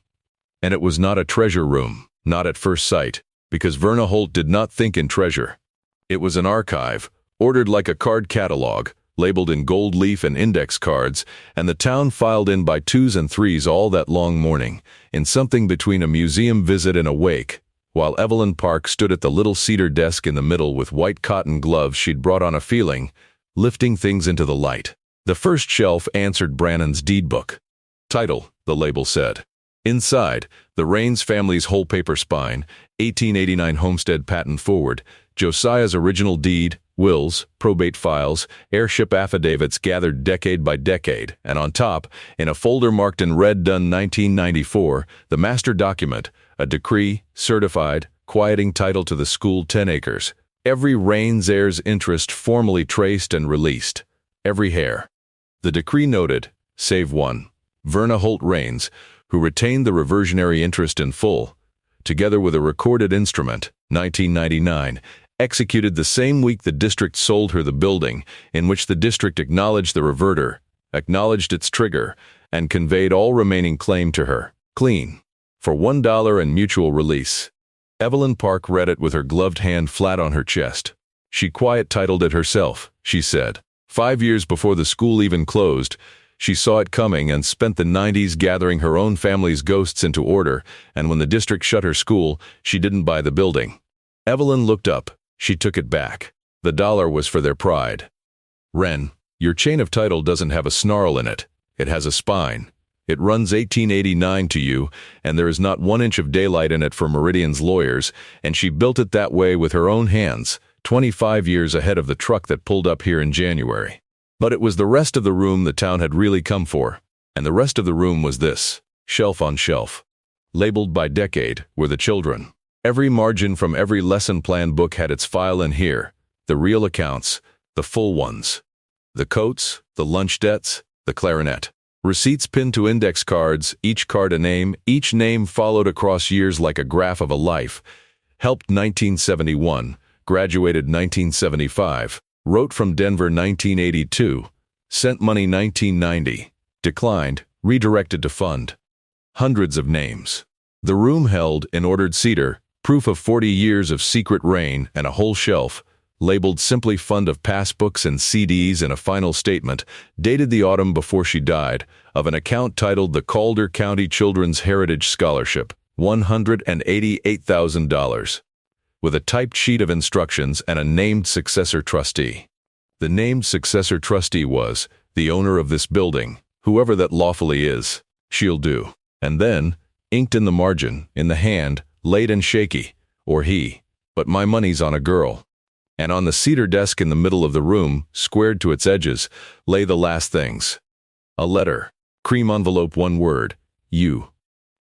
And it was not a treasure room, not at first sight, because Verna Holt did not think in treasure. It was an archive, ordered like a card catalog, labeled in gold leaf and index cards, and the town filed in by 2s and 3s all that long morning, in something between a museum visit and a wake, while Evelyn Park stood at the little cedar desk in the middle with white cotton gloves she'd brought on a feeling, lifting things into the light. The first shelf answered Brannan's deed book. Title, the label said. Inside, the Rains family's whole paper spine, 1889 homestead patent forward, Josiah's original deed, wills, probate files, airship affidavits gathered decade by decade, and on top, in a folder marked in red done 1994, the master document, a decree, certified, quieting title to the school 10 acres. Every Rains heir's interest formally traced and released. Every hair. The decree noted, save one, Verna Holt Rains, who retained the reversionary interest in full, together with a recorded instrument, 1999, executed the same week the district sold her the building, in which the district acknowledged the reverter, acknowledged its trigger, and conveyed all remaining claim to her, clean, for $1 and mutual release. Evelyn Park read it with her gloved hand flat on her chest. She quiet-titled it herself, she said. 5 years before the school even closed, she saw it coming and spent the 90s gathering her own family's ghosts into order, and when the district shut her school, she didn't buy the building. Evelyn looked up. She took it back. The dollar was for their pride. Wren, your chain of title doesn't have a snarl in it. It has a spine. It runs 1889 to you, and there is not 1 inch of daylight in it for Meridian's lawyers, and she built it that way with her own hands, 25 years ahead of the truck that pulled up here in January. But it was the rest of the room the town had really come for, and the rest of the room was this, shelf on shelf. labeled by decade, were the children. Every margin from every lesson plan book had its file in here, the real accounts, the full ones. The coats, the lunch debts, the clarinet. Receipts pinned to index cards, each card a name, each name followed across years like a graph of a life. Helped 1971, graduated 1975, wrote from Denver 1982, sent money 1990, declined, redirected to fund. Hundreds of names. The room held, in ordered cedar, proof of 40 years of secret rain and a whole shelf, labeled simply fund of passbooks and CDs and a final statement, dated the autumn before she died, of an account titled the Calder County Children's Heritage Scholarship, $188,000, with a typed sheet of instructions and a named successor trustee. The named successor trustee was the owner of this building, whoever that lawfully is. She'll do. And then, inked in the margin, in the hand, late and shaky, or he, but my money's on a girl. And on the cedar desk in the middle of the room, squared to its edges, lay the last things. A letter, cream envelope, one word, you.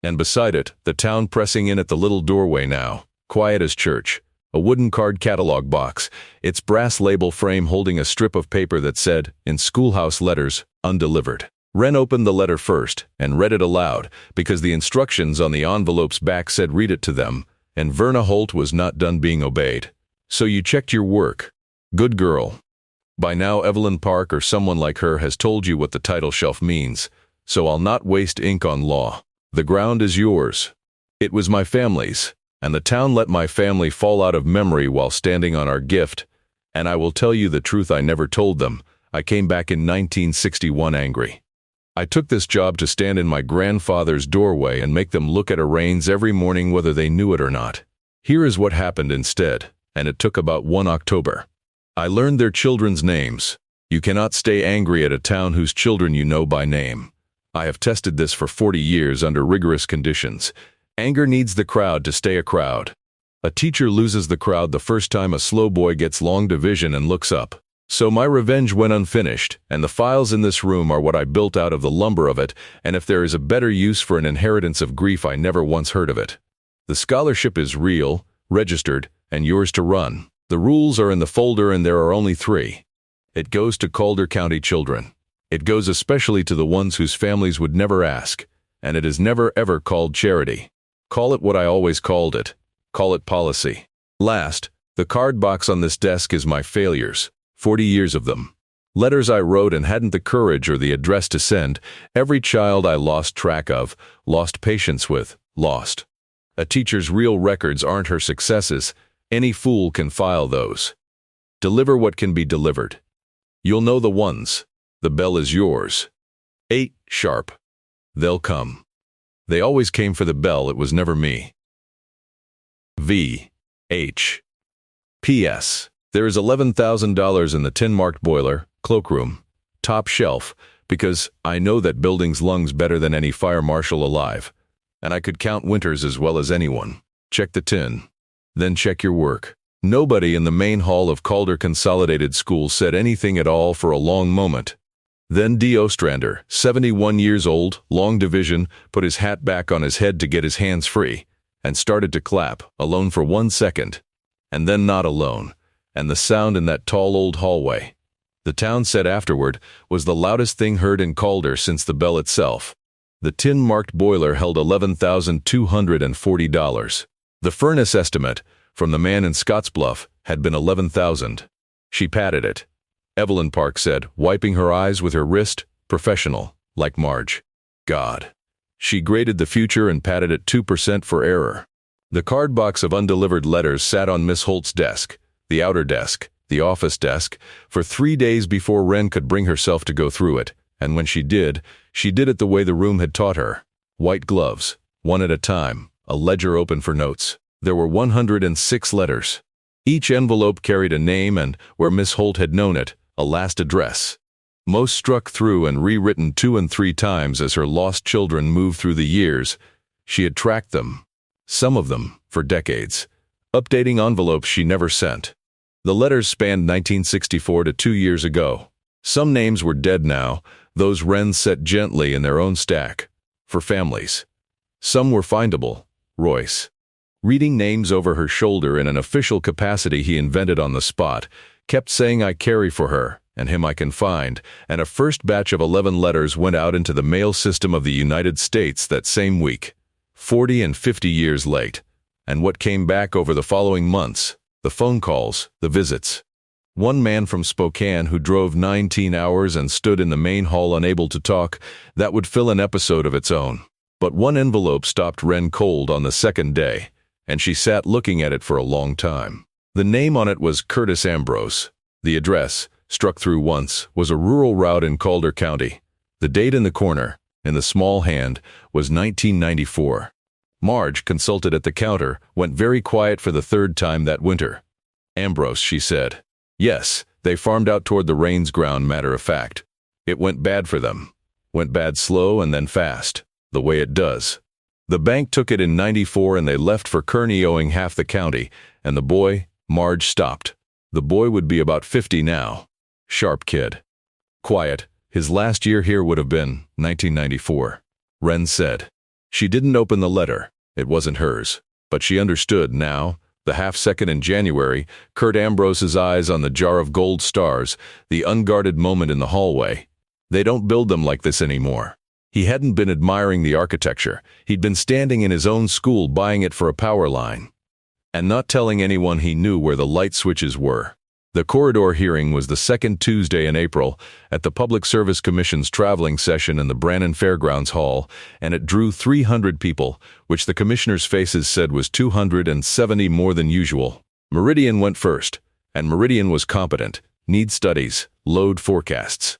And beside it, the town pressing in at the little doorway now, quiet as church, a wooden card catalog box, its brass label frame holding a strip of paper that said, in Schoolhouse letters, undelivered. Wren opened the letter first and read it aloud because the instructions on the envelope's back said read it to them, and Verna Holt was not done being obeyed. So you checked your work. Good girl. By now Evelyn Park or someone like her has told you what the title shelf means, so I'll not waste ink on law. The ground is yours. It was my family's, and the town let my family fall out of memory while standing on our gift, and I will tell you the truth, I never told them. I came back in 1961 angry. I took this job to stand in my grandfather's doorway and make them look at a reins every morning whether they knew it or not. Here is what happened instead, and it took about 1 October. I learned their children's names. You cannot stay angry at a town whose children you know by name. I have tested this for 40 years under rigorous conditions. Anger needs the crowd to stay a crowd. A teacher loses the crowd the first time a slow boy gets long division and looks up. So my revenge went unfinished, and the files in this room are what I built out of the lumber of it, and if there is a better use for an inheritance of grief, I never once heard of it. The scholarship is real, registered, and yours to run. The rules are in the folder and there are only 3. It goes to Calder County children. It goes especially to the ones whose families would never ask, and it is never ever called charity. Call it what I always called it. Call it policy. Last, the card box on this desk is my failures. 40 years of them. Letters I wrote and hadn't the courage or the address to send. Every child I lost track of, lost patience with, lost. A teacher's real records aren't her successes. Any fool can file those. Deliver what can be delivered. You'll know the ones. The bell is yours. 8 sharp. They'll come. They always came for the bell, it was never me. V. H. P.S. There is $11,000 in the tin-marked boiler, cloakroom, top shelf, because I know that building's lungs better than any fire marshal alive, and I could count winters as well as anyone. Check the tin. Then check your work. Nobody in the main hall of Calder Consolidated School said anything at all for a long moment. Then D. Ostrander, 71 years old, long division, put his hat back on his head to get his hands free, and started to clap, alone for 1 second, and then not alone. And the sound in that tall old hallway, the town said afterward, was the loudest thing heard in Calder since the bell itself. The tin-marked boiler held $11,240. The furnace estimate, from the man in Scottsbluff, had been $11,000. She patted it. Evelyn Park said, wiping her eyes with her wrist, professional, like Marge. God. She graded the future and patted it 2% for error. The card box of undelivered letters sat on Miss Holt's desk, the outer desk, the office desk, for 3 days before Wren could bring herself to go through it, and when she did it the way the room had taught her. White gloves, one at a time, a ledger open for notes. There were 106 letters. Each envelope carried a name and, where Miss Holt had known it, a last address. Most struck through and rewritten 2 and 3 times as her lost children moved through the years. She had tracked them, some of them, for decades, updating envelopes she never sent. The letters spanned 1964 to 2 years ago. Some names were dead now, those Wren set gently in their own stack, for families. Some were findable. Royce. Reading names over her shoulder in an official capacity he invented on the spot, kept saying I carry for her, and him I can find, and a first batch of 11 letters went out into the mail system of the United States that same week, 40 and 50 years late. And what came back over the following months, the phone calls, the visits. One man from Spokane who drove 19 hours and stood in the main hall unable to talk, that would fill an episode of its own. But one envelope stopped Wren cold on the second day, and she sat looking at it for a long time. The name on it was Curtis Ambrose. The address, struck through once, was a rural route in Calder County. The date in the corner, in the small hand, was 1994. Marge, consulted at the counter, went very quiet for the third time that winter. Ambrose, she said. Yes, they farmed out toward the Rains ground, matter of fact. It went bad for them. Went bad slow and then fast, the way it does. The bank took it in 94 and they left for Kearney owing half the county, and the boy, Marge, stopped. The boy would be about 50 now. Sharp kid. Quiet. His last year here would have been 1994. Wren said. She didn't open the letter. It wasn't hers. But she understood now, the half-second in January, Kurt Ambrose's eyes on the jar of gold stars, the unguarded moment in the hallway. They don't build them like this anymore. He hadn't been admiring the architecture. He'd been standing in his own school buying it for a power line. And not telling anyone he knew where the light switches were. The corridor hearing was the second Tuesday in April at the Public Service Commission's traveling session in the Brannan Fairgrounds Hall, and it drew 300 people, which the commissioners' faces said was 270 more than usual. Meridian went first, and Meridian was competent, need studies, load forecasts.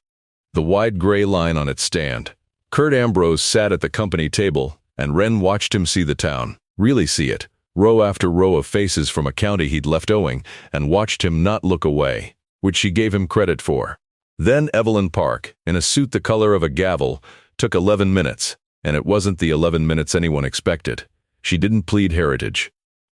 The wide gray line on its stand. Kurt Ambrose sat at the company table, and Wren watched him see the town, really see it, row after row of faces from a county he'd left owing, and watched him not look away, which she gave him credit for. Then Evelyn Park, in a suit the color of a gavel, took 11 minutes, and it wasn't the 11 minutes anyone expected. She didn't plead heritage.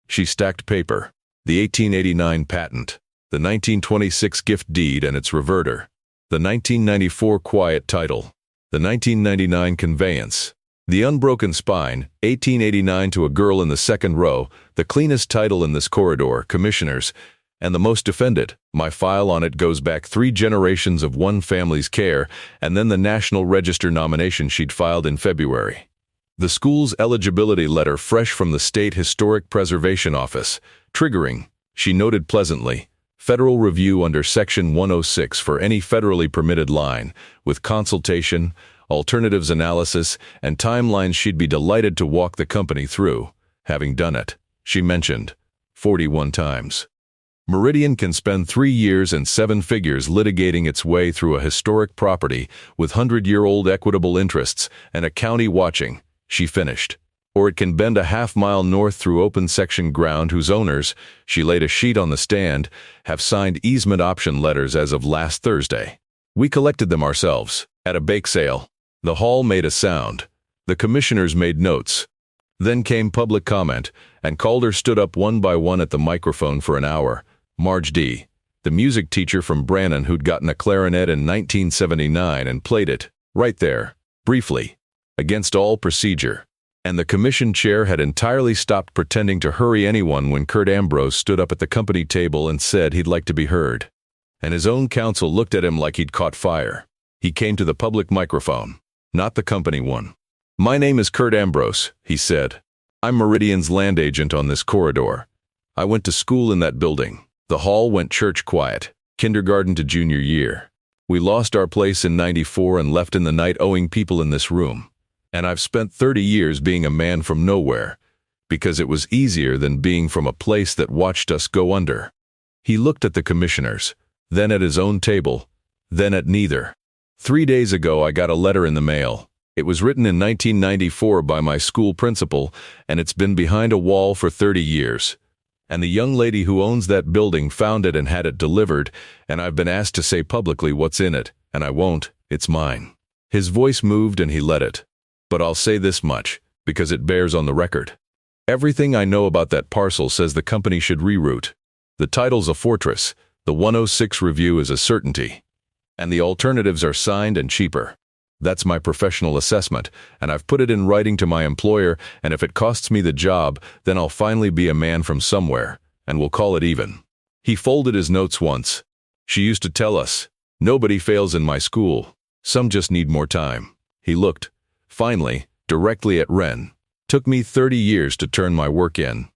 She stacked paper, the 1889 patent, the 1926 gift deed and its reverter, the 1994 quiet title, the 1999 conveyance, the unbroken spine, 1889 to a girl in the second row, the cleanest title in this corridor, commissioners, and the most defended. My file on it goes back 3 generations of one family's care, and then the National Register nomination she'd filed in February. The school's eligibility letter fresh from the State Historic Preservation Office, triggering, she noted pleasantly, federal review under Section 106 for any federally permitted line, with consultation, alternatives analysis, and timelines she'd be delighted to walk the company through, having done it, she mentioned, 41 times. Meridian can spend 3 years and 7 figures litigating its way through a historic property with 100-year-old equitable interests and a county watching, she finished. Or it can bend a half-mile north through open section ground whose owners, she laid a sheet on the stand, have signed easement option letters as of last Thursday. We collected them ourselves, at a bake sale. The hall made a sound. The commissioners made notes. Then came public comment, and Calder stood up one by one at the microphone for an hour. Marge D., the music teacher from Brannan who'd gotten a clarinet in 1979 and played it, right there, briefly, against all procedure. And the commission chair had entirely stopped pretending to hurry anyone when Kurt Ambrose stood up at the company table and said he'd like to be heard. And his own counsel looked at him like he'd caught fire. He came to the public microphone, not the company one. My name is Kurt Ambrose, he said. I'm Meridian's land agent on this corridor. I went to school in that building. The hall went church quiet, kindergarten to junior year. We lost our place in 94 and left in the night owing people in this room. And I've spent 30 years being a man from nowhere, because it was easier than being from a place that watched us go under. He looked at the commissioners, then at his own table, then at neither. 3 days ago I got a letter in the mail. It was written in 1994 by my school principal, and it's been behind a wall for 30 years. And the young lady who owns that building found it and had it delivered, and I've been asked to say publicly what's in it, and I won't, it's mine. His voice moved and he let it. But I'll say this much, because it bears on the record. Everything I know about that parcel says the company should reroute. The title's a fortress, the 106 review is a certainty. And the alternatives are signed and cheaper. That's my professional assessment, and I've put it in writing to my employer, and if it costs me the job, then I'll finally be a man from somewhere, and we'll call it even." He folded his notes once. "She used to tell us, 'Nobody fails in my school. Some just need more time.'" He looked, finally, directly at Wren. "Took me 30 years to turn my work in.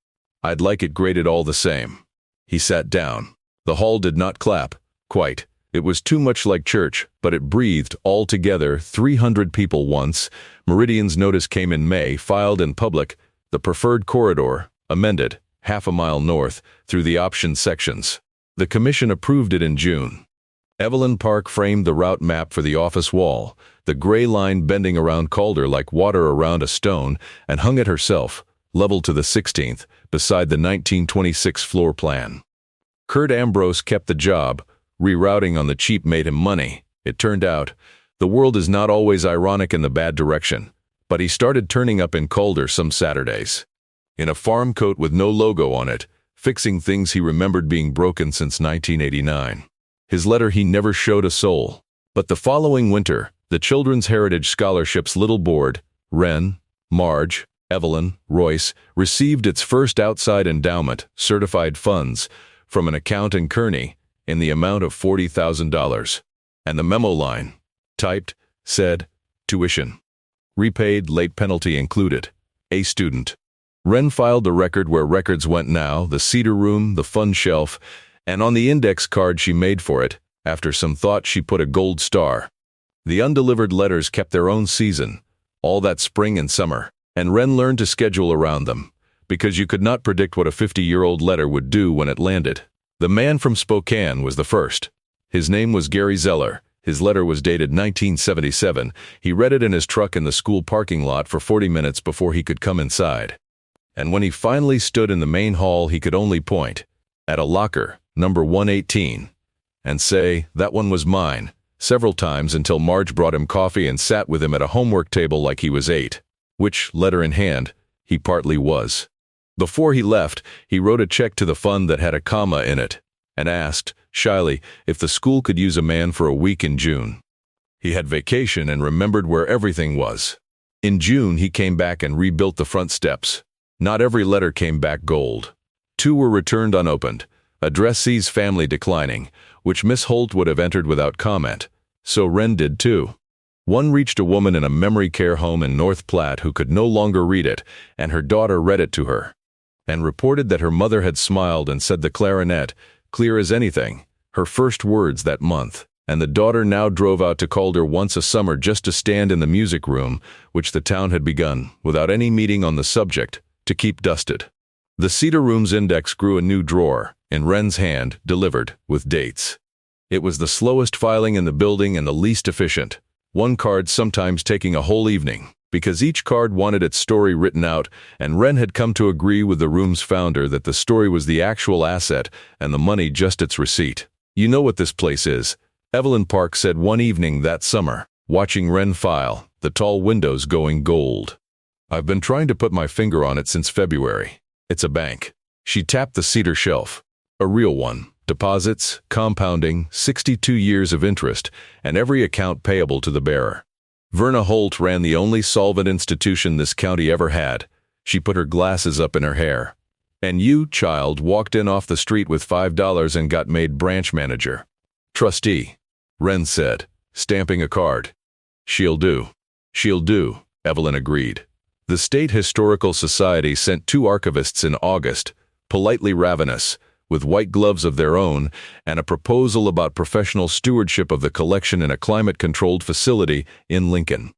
I'd like it graded all the same." He sat down. The hall did not clap, quite. It was too much like church, but it breathed altogether 300 people once. Meridian's notice came in May, filed in public, the preferred corridor, amended, half a mile north, through the option sections. The commission approved it in June. Evelyn Park framed the route map for the office wall, the gray line bending around Calder like water around a stone, and hung it herself, level to the 16th, beside the 1926 floor plan. Kurt Ambrose kept the job. Rerouting on the cheap made him money. It turned out, the world is not always ironic in the bad direction, but he started turning up in Calder some Saturdays, in a farm coat with no logo on it, fixing things he remembered being broken since 1989. His letter he never showed a soul. But the following winter, the Children's Heritage Scholarship's little board, Wren, Marge, Evelyn, Royce, received its first outside endowment, certified funds, from an account in Kearney, in the amount of $40,000. And the memo line, typed, said, "Tuition. Repaid, late penalty included. A student." Wren filed the record where records went now, the cedar room, the fund shelf, and on the index card she made for it, after some thought she put a gold star. The undelivered letters kept their own season, all that spring and summer, and Wren learned to schedule around them, because you could not predict what a 50-year-old letter would do when it landed. The man from Spokane was the first. His name was Gary Zeller. His letter was dated 1977. He read it in his truck in the school parking lot for 40 minutes before he could come inside. And when he finally stood in the main hall, he could only point at a locker, number 118, and say, "That one was mine," several times until Marge brought him coffee and sat with him at a homework table like he was 8, which, letter in hand, he partly was. Before he left, he wrote a check to the fund that had a comma in it, and asked, shyly, if the school could use a man for a week in June. He had vacation and remembered where everything was. In June, he came back and rebuilt the front steps. Not every letter came back gold. 2 were returned unopened, addressee's family declining, which Miss Holt would have entered without comment, so Wren did too. One reached a woman in a memory care home in North Platte who could no longer read it, and her daughter read it to her, and reported that her mother had smiled and said the clarinet, clear as anything, her first words that month, and the daughter now drove out to Calder once a summer just to stand in the music room, which the town had begun, without any meeting on the subject, to keep dusted. The Cedar Room's index grew a new drawer, in Wren's hand, delivered, with dates. It was the slowest filing in the building and the least efficient, one card sometimes taking a whole evening, because each card wanted its story written out, and Wren had come to agree with the room's founder that the story was the actual asset and the money just its receipt. "You know what this place is," Evelyn Park said one evening that summer, watching Wren file, the tall windows going gold. "I've been trying to put my finger on it since February. It's a bank." She tapped the cedar shelf. A real one. Deposits, compounding, 62 years of interest, and every account payable to the bearer. Verna Holt ran the only solvent institution this county ever had. She put her glasses up in her hair. "And you, child, walked in off the street with $5 and got made branch manager." "Trustee," Wren said, stamping a card. "She'll do." "She'll do," Evelyn agreed. The State Historical Society sent 2 archivists in August, politely ravenous, with white gloves of their own, and a proposal about professional stewardship of the collection in a climate-controlled facility in Lincoln.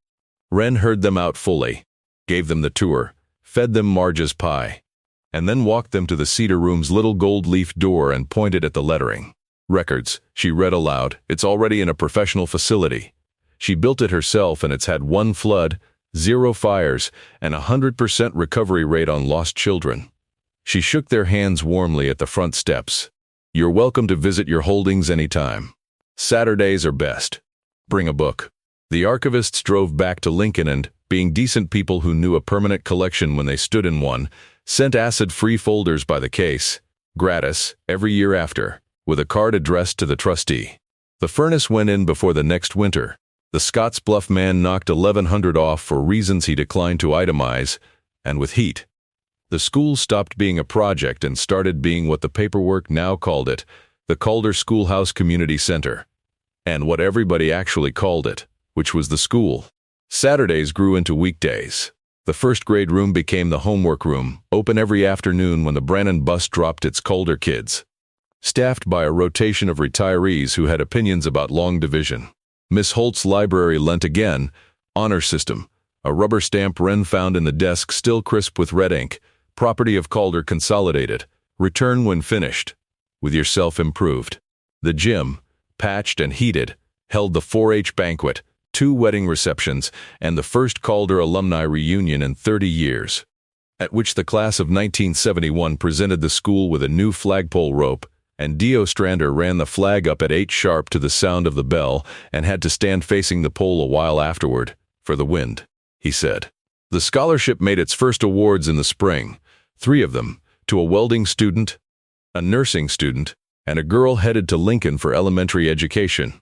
Wren heard them out fully, gave them the tour, fed them Marge's pie, and then walked them to the Cedar Room's little gold-leaf door and pointed at the lettering. "Records," she read aloud, "it's already in a professional facility. She built it herself and it's had 1 flood, 0 fires, and 100% recovery rate on lost children." She shook their hands warmly at the front steps. "You're welcome to visit your holdings anytime. Saturdays are best. Bring a book." The archivists drove back to Lincoln and, being decent people who knew a permanent collection when they stood in one, sent acid-free folders by the case, gratis, every year after, with a card addressed to the trustee. The furnace went in before the next winter. The Scottsbluff man knocked 1,100 off for reasons he declined to itemize, and with heat. The school stopped being a project and started being what the paperwork now called it, the Calder Schoolhouse Community Center. And what everybody actually called it, which was the school. Saturdays grew into weekdays. The first grade room became the homework room, open every afternoon when the Brannan bus dropped its Calder kids. Staffed by a rotation of retirees who had opinions about long division. Miss Holt's library lent again, honor system, a rubber stamp Wren found in the desk still crisp with red ink, property of Calder Consolidated, return when finished, with yourself improved. The gym, patched and heated, held the 4-H banquet, 2 wedding receptions, and the first Calder alumni reunion in 30 years, at which the class of 1971 presented the school with a new flagpole rope, and D.O. Strander ran the flag up at 8 sharp to the sound of the bell and had to stand facing the pole a while afterward, for the wind, he said. The scholarship made its first awards in the spring, 3 of them, to a welding student, a nursing student, and a girl headed to Lincoln for elementary education,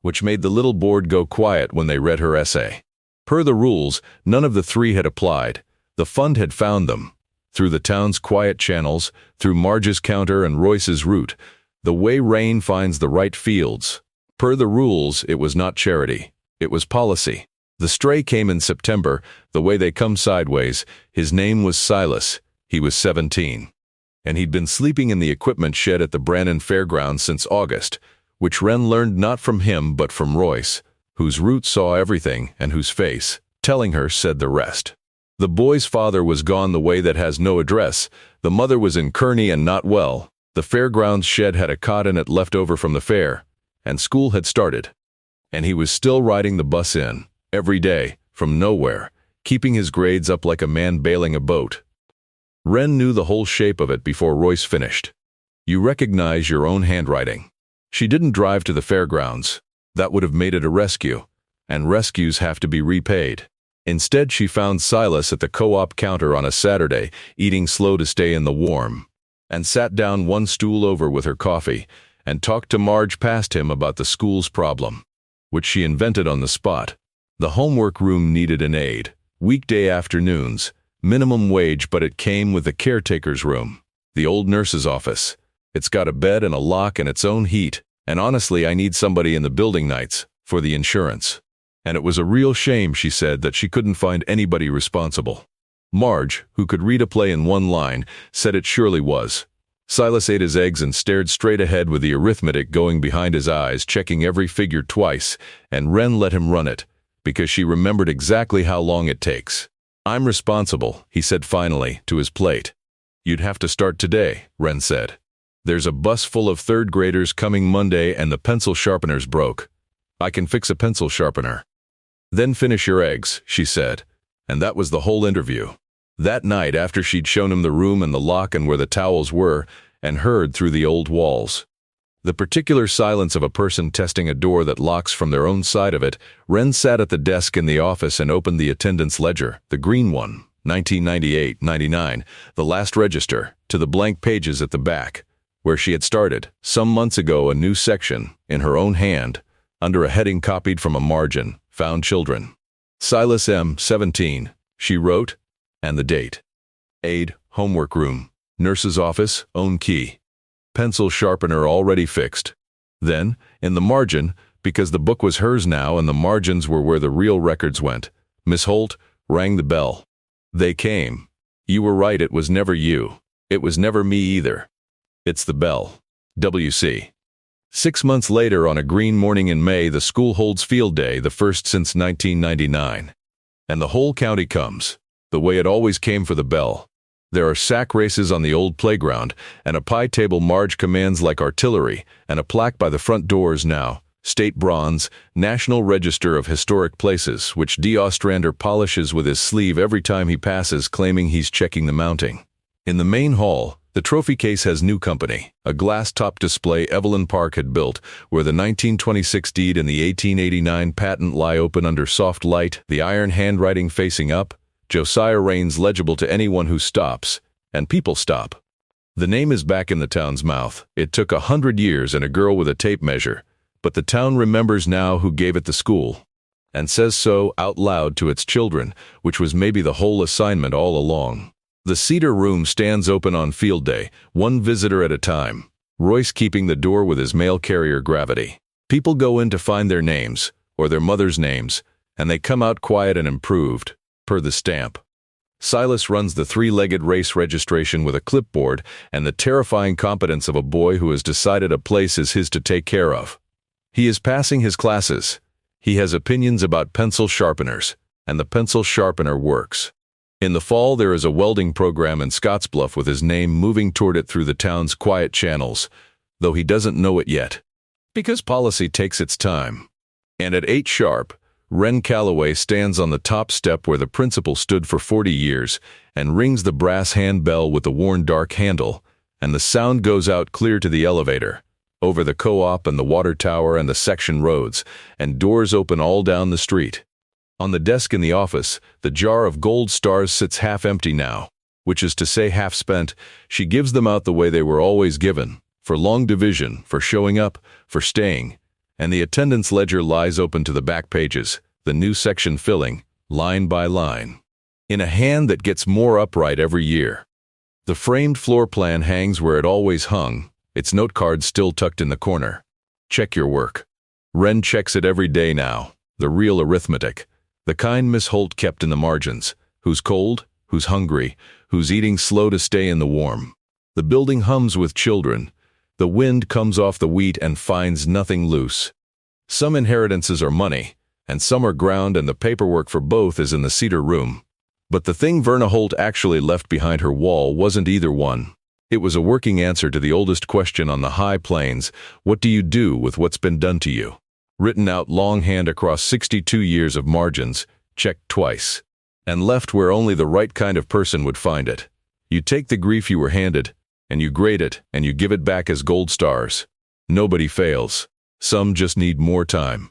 which made the little board go quiet when they read her essay. Per the rules, none of the 3 had applied. The fund had found them. Through the town's quiet channels, through Marge's counter and Royce's route, the way rain finds the right fields. Per the rules, it was not charity. It was policy. The stray came in September, the way they come sideways. His name was Silas. He was 17. And he'd been sleeping in the equipment shed at the Brannan Fairgrounds since August, which Wren learned not from him but from Royce, whose root saw everything and whose face, telling her, said the rest. The boy's father was gone the way that has no address, the mother was in Kearney and not well, the fairgrounds shed had a cot in it left over from the fair, and school had started. And he was still riding the bus in, every day, from nowhere, keeping his grades up like a man bailing a boat. Wren knew the whole shape of it before Royce finished. You recognize your own handwriting. She didn't drive to the fairgrounds. That would have made it a rescue, and rescues have to be repaid. Instead, she found Silas at the co-op counter on a Saturday, eating slow to stay in the warm, and sat down 1 stool over with her coffee, and talked to Marge past him about the school's problem, which she invented on the spot. The homework room needed an aide. Weekday afternoons, minimum wage, but it came with the caretaker's room, the old nurse's office. It's got a bed and a lock and its own heat, and honestly I need somebody in the building nights, for the insurance. And it was a real shame, she said, that she couldn't find anybody responsible. Marge, who could read a play in 1 line, said it surely was. Silas ate his eggs and stared straight ahead with the arithmetic going behind his eyes, checking every figure twice, and Wren let him run it, because she remembered exactly how long it takes. I'm responsible, he said finally, to his plate. You'd have to start today, Wren said. There's a bus full of 3rd graders coming Monday and the pencil sharpener's broke. I can fix a pencil sharpener. Then finish your eggs, she said. And that was the whole interview. That night, after she'd shown him the room and the lock and where the towels were, and heard through the old walls the particular silence of a person testing a door that locks from their own side of it, Wren sat at the desk in the office and opened the attendance ledger, the green one, 1998-99, the last register, to the blank pages at the back, where she had started, some months ago, a new section, in her own hand, under a heading copied from a margin, Found Children. Silas M., 17, she wrote, and the date. Aide, homework room, nurse's office, own key. Pencil sharpener already fixed. Then, in the margin, because the book was hers now and the margins were where the real records went, Miss Holt rang the bell. They came. You were right, it was never you. It was never me either. It's the bell. W.C. 6 months later, on a green morning in May, the school holds field day, the first since 1999. And the whole county comes, the way it always came for the bell. There are sack races on the old playground, and a pie table Marge commands like artillery, and a plaque by the front doors now, State Bronze, National Register of Historic Places, which D. Ostrander polishes with his sleeve every time he passes, claiming he's checking the mounting. In the main hall, the trophy case has new company, a glass-top display Evelyn Park had built, where the 1926 deed and the 1889 patent lie open under soft light, the iron handwriting facing up, Josiah Raines legible to anyone who stops, and people stop. The name is back in the town's mouth. It took 100 years and a girl with a tape measure, but the town remembers now who gave it the school. and says so out loud to its children, which was maybe the whole assignment all along. The cedar room stands open on field day, one visitor at a time, Royce keeping the door with his mail carrier gravity. People go in to find their names, or their mother's names, and they come out quiet and improved, per the stamp. Silas runs the three-legged race registration with a clipboard and the terrifying competence of a boy who has decided a place is his to take care of. He is passing his classes. He has opinions about pencil sharpeners, and the pencil sharpener works. In the fall, there is a welding program in Scottsbluff with his name moving toward it through the town's quiet channels, though he doesn't know it yet, because policy takes its time. And at 8 sharp, Wren Calloway stands on the top step where the principal stood for 40 years and rings the brass handbell with the worn dark handle, and the sound goes out clear to the elevator, over the co-op and the water tower and the section roads, and doors open all down the street. On the desk in the office, the jar of gold stars sits half empty now, which is to say half spent. She gives them out the way they were always given, for long division, for showing up, for staying, and the attendance ledger lies open to the back pages, the new section filling, line by line, in a hand that gets more upright every year. The framed floor plan hangs where it always hung, its note card still tucked in the corner. Check your work. Wren checks it every day now, the real arithmetic, the kind Miss Holt kept in the margins, who's cold, who's hungry, who's eating slow to stay in the warm. The building hums with children. The wind comes off the wheat and finds nothing loose. Some inheritances are money, and some are ground, and the paperwork for both is in the cedar room. But the thing Verna Holt actually left behind her wall wasn't either one. It was a working answer to the oldest question on the high plains: what do you do with what's been done to you? Written out longhand across 62 years of margins, checked twice, and left where only the right kind of person would find it. You take the grief you were handed, and you grade it, and you give it back as gold stars. Nobody fails. Some just need more time.